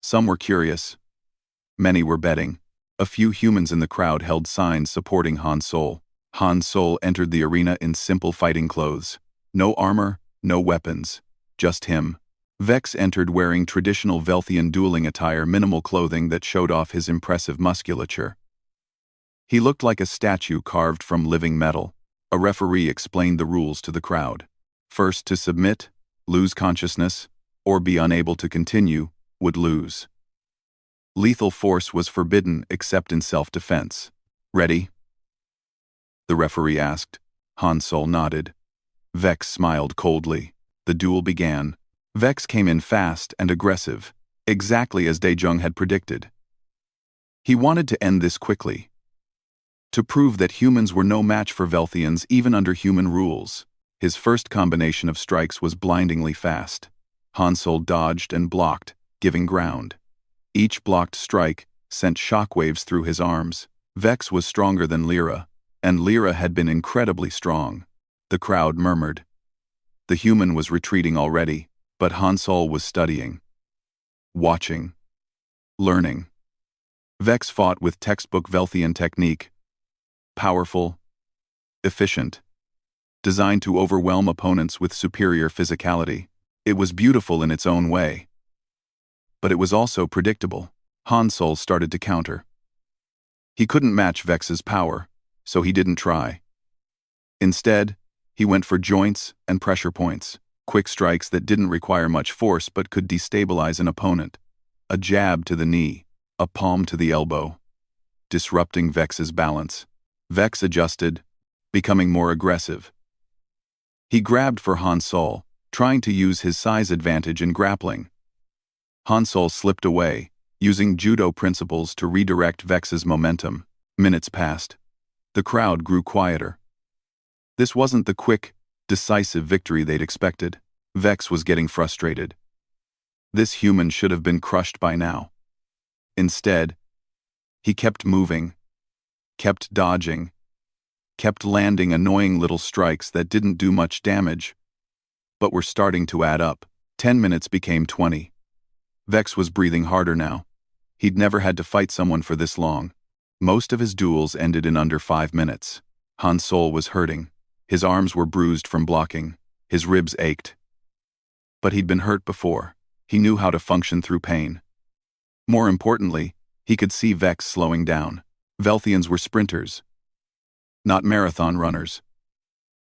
Some were curious. Many were betting. A few humans in the crowd held signs supporting Hansol. Hansol entered the arena in simple fighting clothes. No armor, no weapons. Just him. Vex entered wearing traditional Velthian dueling attire, minimal clothing that showed off his impressive musculature. He looked like a statue carved from living metal. A referee explained the rules to the crowd. First to submit, lose consciousness, or be unable to continue, would lose. Lethal force was forbidden except in self-defense. Ready? The referee asked. Hansol nodded. Vex smiled coldly. The duel began. Vex came in fast and aggressive, exactly as Daejung had predicted. He wanted to end this quickly, to prove that humans were no match for Velthians even under human rules. His first combination of strikes was blindingly fast. Hansol dodged and blocked, giving ground. Each blocked strike sent shockwaves through his arms. Vex was stronger than Lyra, and Lyra had been incredibly strong. The crowd murmured. The human was retreating already, but Hansol was studying, watching, learning. Vex fought with textbook Velthian technique. Powerful, efficient. designed to overwhelm opponents with superior physicality. It was beautiful in its own way. But it was also predictable. Han Sol started to counter. He couldn't match Vex's power, so he didn't try. Instead, he went for joints and pressure points, quick strikes that didn't require much force but could destabilize an opponent. A jab to the knee, a palm to the elbow, disrupting Vex's balance. Vex adjusted, becoming more aggressive. He grabbed for Han Sol, trying to use his size advantage in grappling. Han Sol slipped away, using judo principles to redirect Vex's momentum. Minutes passed. The crowd grew quieter. This wasn't the quick, decisive victory they'd expected. Vex was getting frustrated. This human should have been crushed by now. Instead, he kept moving, kept dodging, kept landing annoying little strikes that didn't do much damage, but were starting to add up. 10 minutes became 20. Vex was breathing harder now. He'd never had to fight someone for this long. Most of his duels ended in under 5 minutes. Han Sol was hurting. His arms were bruised from blocking. His ribs ached. But he'd been hurt before. He knew how to function through pain. More importantly, he could see Vex slowing down. Velthians were sprinters, not marathon runners.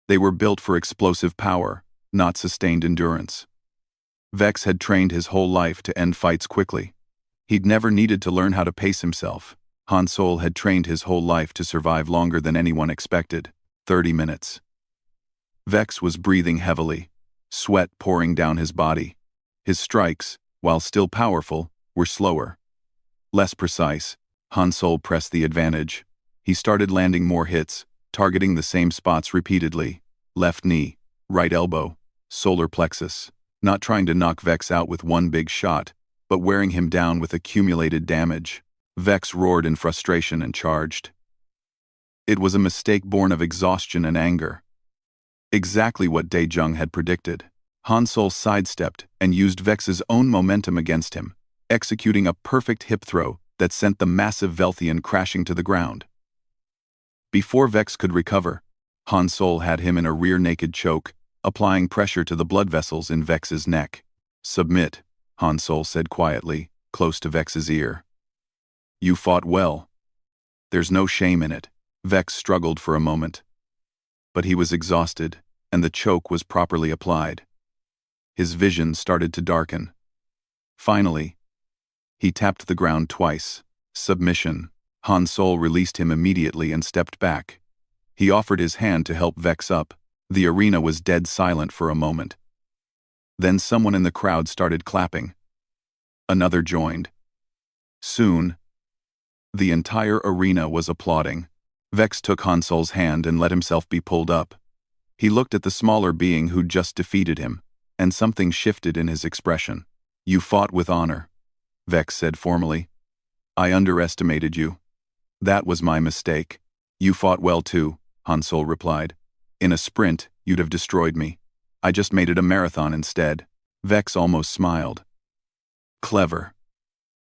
They were built for explosive power, not sustained endurance. Vex had trained his whole life to end fights quickly. He'd never needed to learn how to pace himself. Han Sol had trained his whole life to survive longer than anyone expected. 30 minutes. Vex was breathing heavily, sweat pouring down his body. His strikes, while still powerful, were slower, less precise. Han Sol pressed the advantage. He started landing more hits, targeting the same spots repeatedly. Left knee, right elbow, solar plexus. Not trying to knock Vex out with one big shot, but wearing him down with accumulated damage. Vex roared in frustration and charged. It was a mistake born of exhaustion and anger. Exactly what Daejung had predicted. Han Sol sidestepped and used Vex's own momentum against him, executing a perfect hip throw that sent the massive Velthian crashing to the ground. Before Vex could recover, Han Sol had him in a rear naked choke, applying pressure to the blood vessels in Vex's neck. "Submit," Han Sol said quietly, close to Vex's ear. "You fought well. There's no shame in it." Vex struggled for a moment. But he was exhausted, and the choke was properly applied. His vision started to darken. Finally, he tapped the ground twice. Submission. Han Sol released him immediately and stepped back. He offered his hand to help Vex up. The arena was dead silent for a moment. Then someone in the crowd started clapping. Another joined. Soon, the entire arena was applauding. Vex took Han Sol's hand and let himself be pulled up. He looked at the smaller being who'd just defeated him, and something shifted in his expression. "You fought with honor," Vex said formally. "I underestimated you. That was my mistake." "You fought well too," Han Sol replied. "In a sprint, you'd have destroyed me. I just made it a marathon instead." Vex almost smiled. Clever.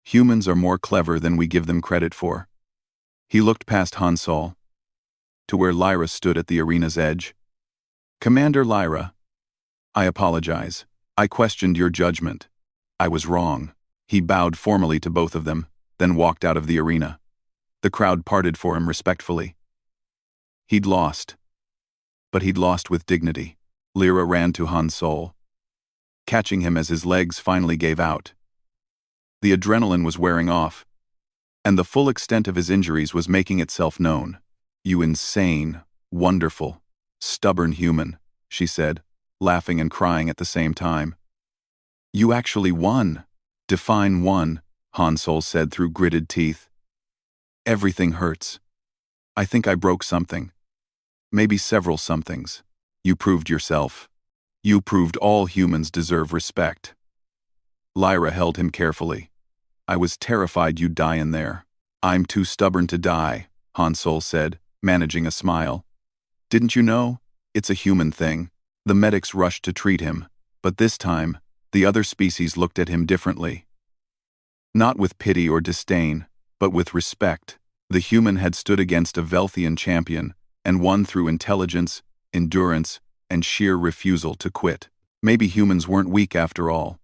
Humans are more clever than we give them credit for. He looked past Han Sol to where Lyra stood at the arena's edge. "Commander Lyra, I apologize. I questioned your judgment. I was wrong." He bowed formally to both of them, then walked out of the arena. The crowd parted for him respectfully. He'd lost. But he'd lost with dignity. Lyra ran to Han Sol, catching him as his legs finally gave out. The adrenaline was wearing off, and the full extent of his injuries was making itself known. "You insane, wonderful, stubborn human," she said, laughing and crying at the same time. "You actually won." "Define won," Han Sol said through gritted teeth. "Everything hurts. I think I broke something. Maybe several somethings. You proved yourself. You proved all humans deserve respect." Lyra held him carefully. "I was terrified you'd die in there." "I'm too stubborn to die," Han Sol said, managing a smile. "Didn't you know? It's a human thing." The medics rushed to treat him, but this time, the other species looked at him differently. Not with pity or disdain, but with respect. The human had stood against a Velthian champion and won through intelligence, endurance, and sheer refusal to quit. Maybe humans weren't weak after all.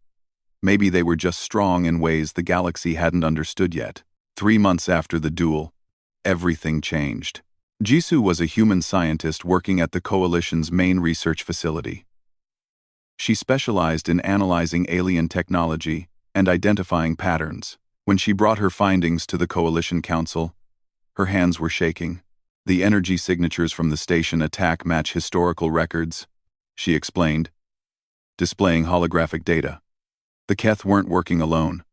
Maybe they were just strong in ways the galaxy hadn't understood yet. 3 months after the duel, everything changed. Jisoo was a human scientist working at the Coalition's main research facility. She specialized in analyzing alien technology and identifying patterns. When she brought her findings to the Coalition Council, her hands were shaking. The energy signatures from the station attack match historical records, she explained, displaying holographic data. The Keth weren't working alone.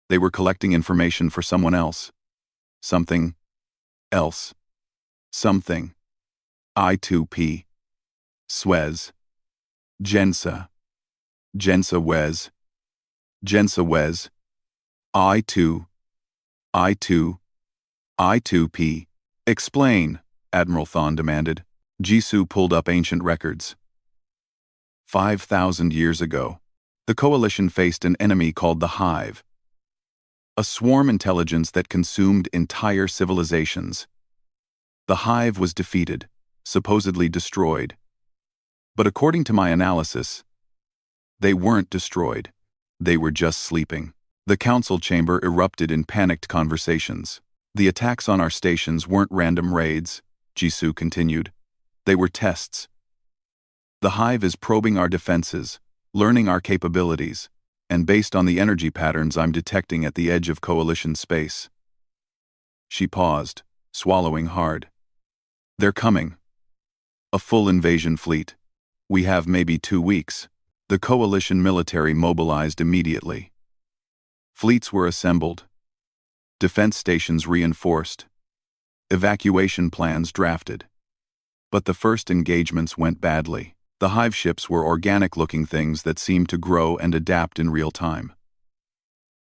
They were collecting information for someone else. Something else. Something. I2P. Swez. Jensa. Jensa Wez. Jensa Wez. I2. I2. I2P. Explain, Admiral Thon demanded. Jisoo pulled up ancient records. 5,000 years ago, the Coalition faced an enemy called the Hive, a swarm intelligence that consumed entire civilizations. The Hive was defeated, supposedly destroyed. But according to my analysis, they weren't destroyed. They were just sleeping. The council chamber erupted in panicked conversations. The attacks on our stations weren't random raids, Jisoo continued. They were tests. The Hive is probing our defenses, learning our capabilities, and based on the energy patterns I'm detecting at the edge of Coalition space. She paused, swallowing hard. They're coming. A full invasion fleet. We have maybe 2 weeks. The Coalition military mobilized immediately. Fleets were assembled. Defense stations reinforced. Evacuation plans drafted. But the first engagements went badly. The Hive ships were organic-looking things that seemed to grow and adapt in real time.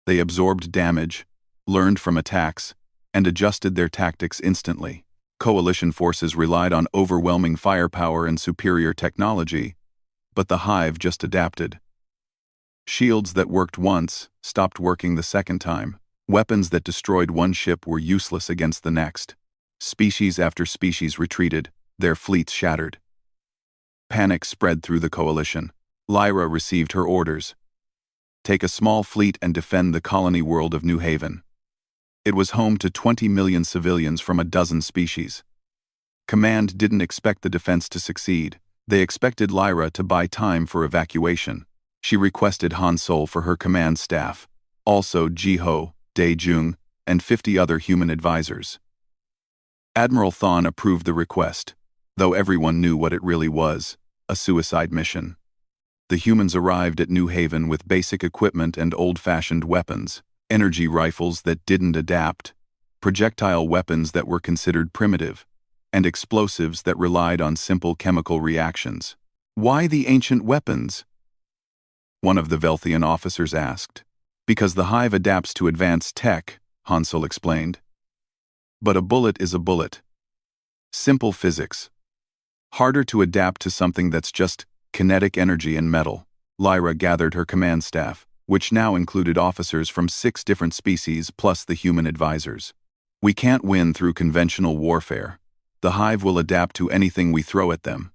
They absorbed damage, learned from attacks, and adjusted their tactics instantly. Coalition forces relied on overwhelming firepower and superior technology, but the Hive just adapted. Shields that worked once stopped working the second time. Weapons that destroyed one ship were useless against the next. Species after species retreated, their fleets shattered. Panic spread through the Coalition. Lyra received her orders. Take a small fleet and defend the colony world of New Haven. It was home to 20 million civilians from a dozen species. Command didn't expect the defense to succeed. They expected Lyra to buy time for evacuation. She requested Han Sol for her command staff, also Ji-ho, Dae-jung, and 50 other human advisors. Admiral Thon approved the request, though everyone knew what it really was, a suicide mission. The humans arrived at New Haven with basic equipment and old-fashioned weapons, energy rifles that didn't adapt, projectile weapons that were considered primitive, and explosives that relied on simple chemical reactions. Why the ancient weapons? One of the Velthian officers asked. Because the Hive adapts to advanced tech, Han Sol explained. But a bullet is a bullet. Simple physics. Harder to adapt to something that's just kinetic energy and metal. Lyra gathered her command staff, which now included officers from 6 different species plus the human advisors. We can't win through conventional warfare. The Hive will adapt to anything we throw at them.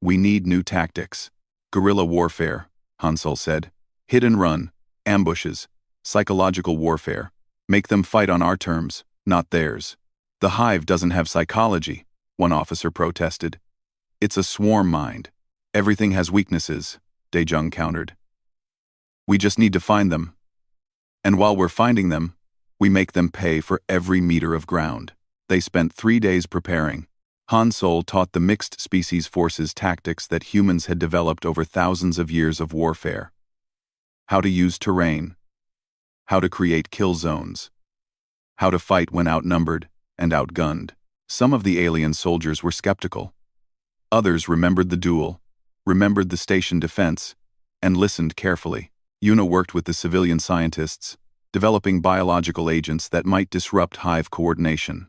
We need new tactics. Guerrilla warfare, Han Sol said. Hit and run. Ambushes, psychological warfare. Make them fight on our terms, not theirs. The Hive doesn't have psychology, one officer protested. It's a swarm mind. Everything has weaknesses, Dae-jung countered. We just need to find them. And while we're finding them, we make them pay for every meter of ground. They spent 3 days preparing. Han Sol taught the mixed species forces tactics that humans had developed over thousands of years of warfare. How to use terrain, how to create kill zones, how to fight when outnumbered and outgunned. Some of the alien soldiers were skeptical. Others remembered the duel, remembered the station defense, and listened carefully. Yuna worked with the civilian scientists, developing biological agents that might disrupt Hive coordination.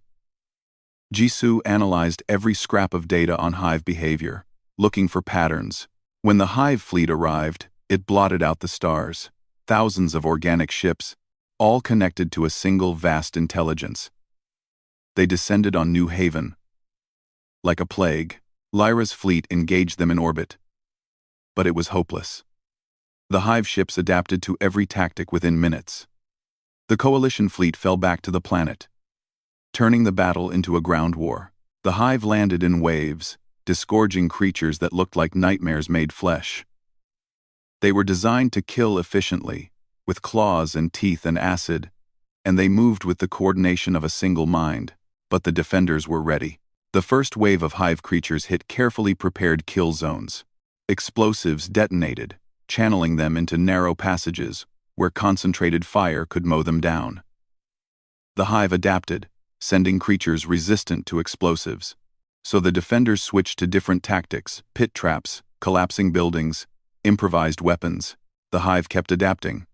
Jisoo analyzed every scrap of data on Hive behavior, looking for patterns. When the Hive fleet arrived, it blotted out the stars. Thousands of organic ships, all connected to a single vast intelligence. They descended on New Haven. Like a plague, Lyra's fleet engaged them in orbit, but it was hopeless. The Hive ships adapted to every tactic within minutes. The Coalition fleet fell back to the planet, turning the battle into a ground war. The Hive landed in waves, disgorging creatures that looked like nightmares made flesh. They were designed to kill efficiently, with claws and teeth and acid, and they moved with the coordination of a single mind. But the defenders were ready. The first wave of Hive creatures hit carefully prepared kill zones. Explosives detonated, channeling them into narrow passages where concentrated fire could mow them down. The Hive adapted, sending creatures resistant to explosives. So the defenders switched to different tactics: pit traps, collapsing buildings, improvised weapons. The Hive kept adapting,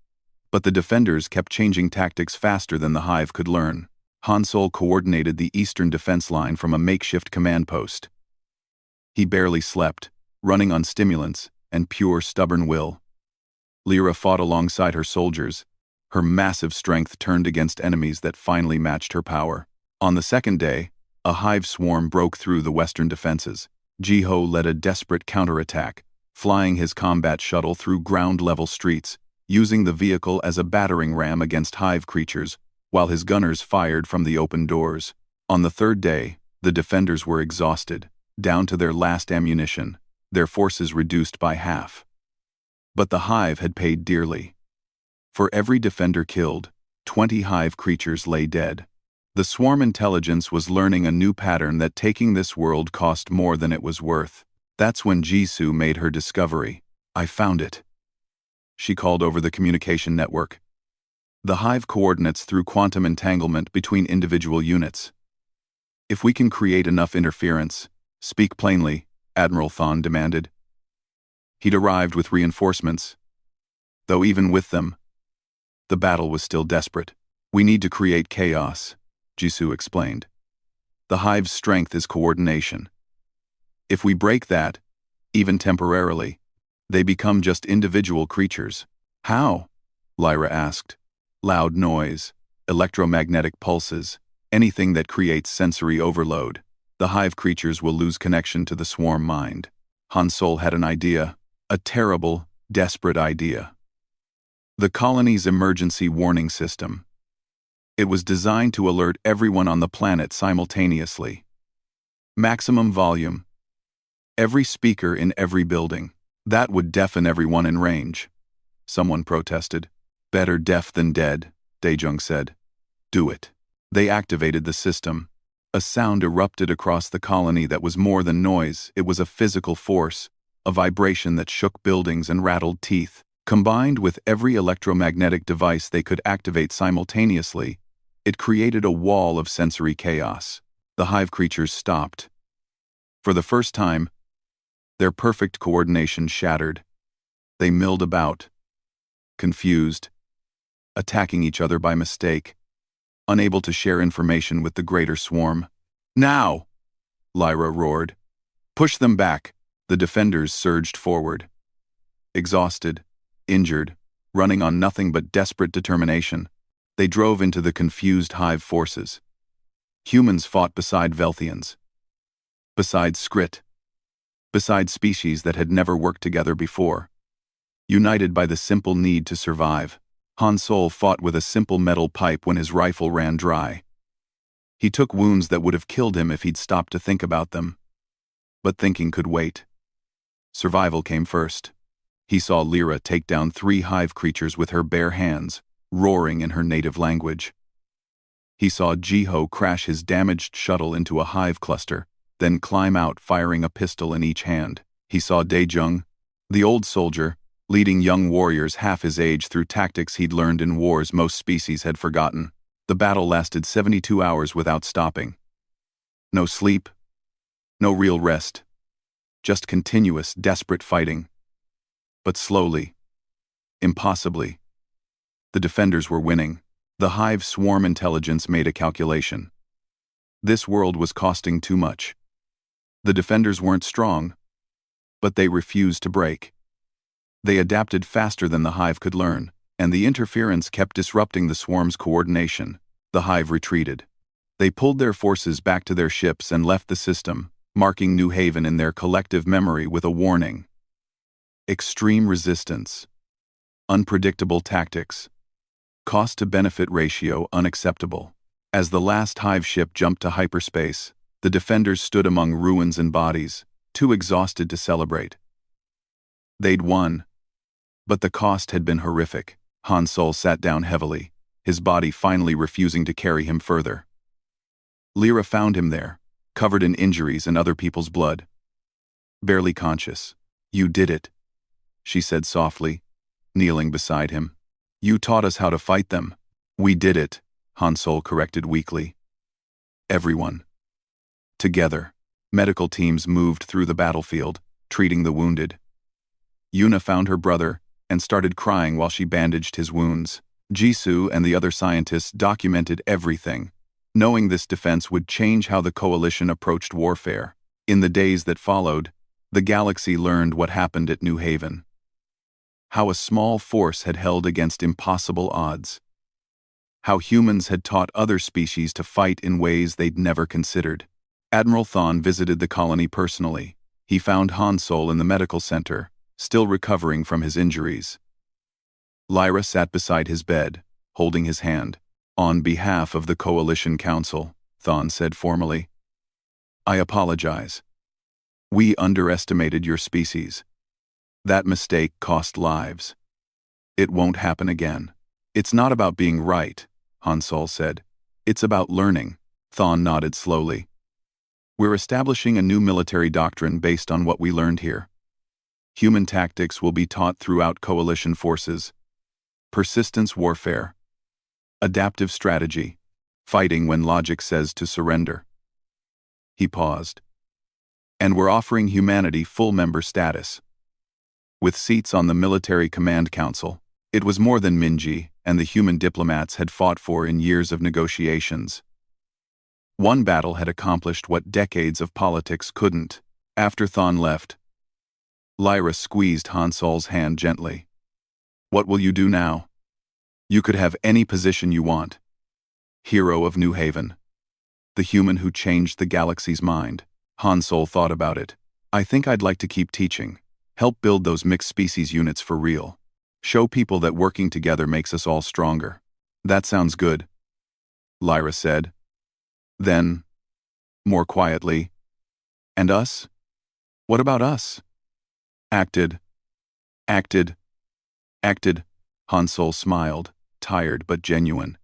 but the defenders kept changing tactics faster than the Hive could learn. Han Solo coordinated the eastern defense line from a makeshift command post. He barely slept, running on stimulants and pure stubborn will. Lyra fought alongside her soldiers, her massive strength turned against enemies that finally matched her power. On the second day, a Hive swarm broke through the western defenses. Jiho led a desperate counterattack, flying his combat shuttle through ground-level streets, using the vehicle as a battering ram against Hive creatures, while his gunners fired from the open doors. On the third day, the defenders were exhausted, down to their last ammunition, their forces reduced by half. But the Hive had paid dearly. For every defender killed, 20 Hive creatures lay dead. The swarm intelligence was learning a new pattern that taking this world cost more than it was worth. That's when Jisoo made her discovery. "I found it," she called over the communication network. "The Hive coordinates through quantum entanglement between individual units. If we can create enough interference." "Speak plainly," Admiral Thon demanded. He'd arrived with reinforcements, though even with them, the battle was still desperate. "We need to create chaos," Jisoo explained. "The Hive's strength is coordination. If we break that, even temporarily, they become just individual creatures." "How?" Lyra asked. "Loud noise, electromagnetic pulses, anything that creates sensory overload. The Hive creatures will lose connection to the swarm mind." Han Solo had an idea, a terrible, desperate idea. The colony's emergency warning system. It was designed to alert everyone on the planet simultaneously. Maximum volume. Every speaker in every building. That would deafen everyone in range. Someone protested. "Better deaf than dead," Daejung said. "Do it." They activated the system. A sound erupted across the colony that was more than noise. It was a physical force, a vibration that shook buildings and rattled teeth. Combined with every electromagnetic device they could activate simultaneously, it created a wall of sensory chaos. The Hive creatures stopped. For the first time, their perfect coordination shattered. They milled about, confused, attacking each other by mistake, unable to share information with the greater swarm. "Now!" Lyra roared. "Push them back!" The defenders surged forward. Exhausted, injured, running on nothing but desperate determination, they drove into the confused Hive forces. Humans fought beside Velthians, beside Skrit, beside species that had never worked together before, united by the simple need to survive. Han Solo fought with a simple metal pipe when his rifle ran dry. He took wounds that would have killed him if he'd stopped to think about them. But thinking could wait. Survival came first. He saw Lyra take down 3 Hive creatures with her bare hands, roaring in her native language. He saw Jiho crash his damaged shuttle into a Hive cluster, then climb out firing a pistol in each hand. He saw Daejung, the old soldier, leading young warriors half his age through tactics he'd learned in wars most species had forgotten. The battle lasted 72 hours without stopping. No sleep, no real rest, just continuous, desperate fighting. But slowly, impossibly, the defenders were winning. The Hive swarm intelligence made a calculation. This world was costing too much. The defenders weren't strong, but they refused to break. They adapted faster than the Hive could learn, and the interference kept disrupting the swarm's coordination. The Hive retreated. They pulled their forces back to their ships and left the system, marking New Haven in their collective memory with a warning. Extreme resistance. Unpredictable tactics. Cost-to-benefit ratio unacceptable. As the last Hive ship jumped to hyperspace, the defenders stood among ruins and bodies, too exhausted to celebrate. They'd won, but the cost had been horrific. Han Solo sat down heavily, his body finally refusing to carry him further. Lyra found him there, covered in injuries and other people's blood. Barely conscious. "You did it," she said softly, kneeling beside him. "You taught us how to fight them." "We did it," Han Solo corrected weakly. "Everyone. Together." Medical teams moved through the battlefield, treating the wounded. Yuna found her brother and started crying while she bandaged his wounds. Jisoo and the other scientists documented everything, knowing this defense would change how the coalition approached warfare. In the days that followed, the galaxy learned what happened at New Haven. How a small force had held against impossible odds. How humans had taught other species to fight in ways they'd never considered. Admiral Thawne visited the colony personally. He found Han Solo in the medical center, still recovering from his injuries. Lyra sat beside his bed, holding his hand. "On behalf of the Coalition Council," Thawne said formally, "I apologize. We underestimated your species. That mistake cost lives. It won't happen again." "It's not about being right," Han Solo said. "It's about learning." Thawne nodded slowly. "We're establishing a new military doctrine based on what we learned here. Human tactics will be taught throughout coalition forces. Persistence warfare. Adaptive strategy. Fighting when logic says to surrender." He paused. "And we're offering humanity full member status. With seats on the Military Command Council." It was more than Minji and the human diplomats had fought for in years of negotiations. One battle had accomplished what decades of politics couldn't. After Thawne left, Lyra squeezed Han Solo's hand gently. "What will you do now? You could have any position you want. Hero of New Haven. The human who changed the galaxy's mind." Han Solo thought about it. "I think I'd like to keep teaching. Help build those mixed species units for real. Show people that working together makes us all stronger." "That sounds good," Lyra said. Then, more quietly, "And us? What about us?" Acted. Han Solo smiled, tired but genuine.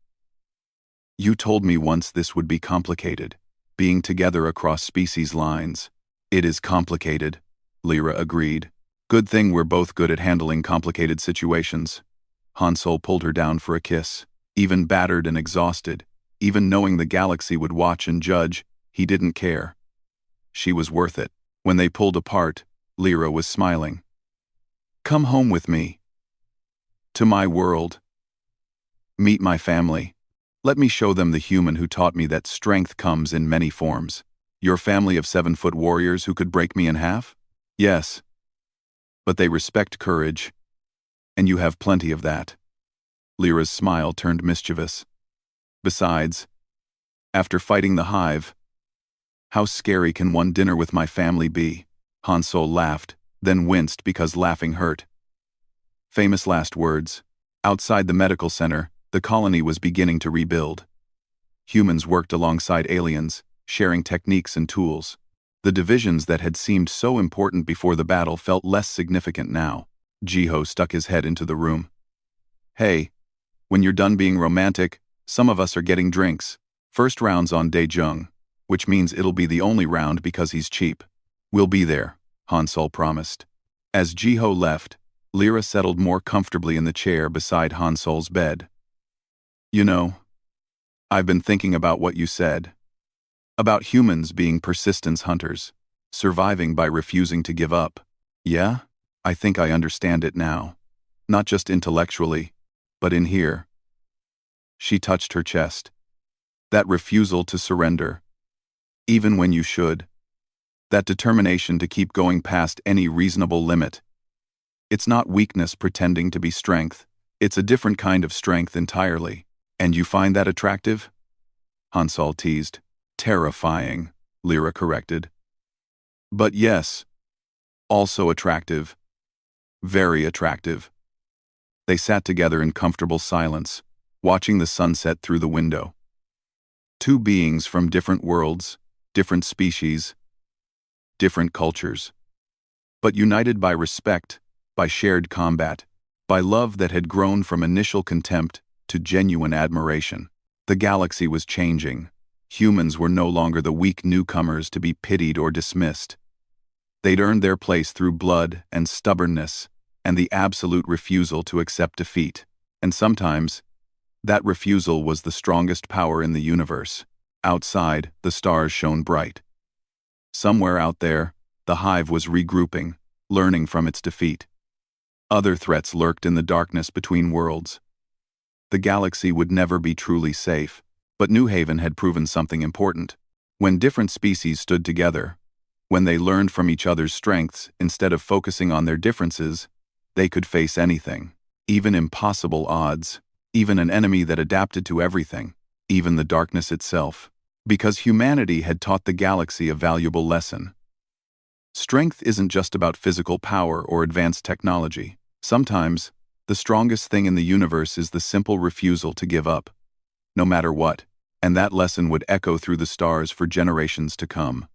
"You told me once this would be complicated, being together across species lines." "It is complicated," Lyra agreed. "Good thing we're both good at handling complicated situations." Han Solo pulled her down for a kiss. Even battered and exhausted, even knowing the galaxy would watch and judge, he didn't care. She was worth it. When they pulled apart, Lyra was smiling. "Come home with me. To my world. Meet my family. Let me show them the human who taught me that strength comes in many forms." "Your family of 7-foot warriors who could break me in half?" "Yes. But they respect courage. And you have plenty of that." Lyra's smile turned mischievous. "Besides, after fighting the Hive, how scary can one dinner with my family be?" Han Solo laughed, then winced because laughing hurt. Famous last words. Outside the medical center, the colony was beginning to rebuild. Humans worked alongside aliens, sharing techniques and tools. The divisions that had seemed so important before the battle felt less significant now. Jiho stuck his head into the room. "Hey, when you're done being romantic, some of us are getting drinks. First round's on Daejung, which means it'll be the only round because he's cheap." "We'll be there," Han Solo promised. As Jiho left, Lyra settled more comfortably in the chair beside Han Solo's bed. "You know, I've been thinking about what you said. About humans being persistence hunters, surviving by refusing to give up. Yeah, I think I understand it now. Not just intellectually, but in here." She touched her chest. "That refusal to surrender, even when you should. That determination to keep going past any reasonable limit. It's not weakness pretending to be strength. It's a different kind of strength entirely. And you find that attractive?" Han Solo teased. "Terrifying," Lyra corrected. But yes, also attractive, very attractive. They sat together in comfortable silence, watching the sunset through the window. Two beings from different worlds, different species, different cultures, but united by respect, by shared combat, by love that had grown from initial contempt to genuine admiration. The galaxy was changing. Humans were no longer the weak newcomers to be pitied or dismissed. They'd earned their place through blood and stubbornness and the absolute refusal to accept defeat. And sometimes, that refusal was the strongest power in the universe. Outside, the stars shone bright. Somewhere out there, the hive was regrouping, learning from its defeat. Other threats lurked in the darkness between worlds. The galaxy would never be truly safe, but New Haven had proven something important. When different species stood together, when they learned from each other's strengths instead of focusing on their differences, they could face anything, even impossible odds, even an enemy that adapted to everything, even the darkness itself, because humanity had taught the galaxy a valuable lesson. Strength isn't just about physical power or advanced technology. Sometimes, the strongest thing in the universe is the simple refusal to give up, no matter what, and that lesson would echo through the stars for generations to come.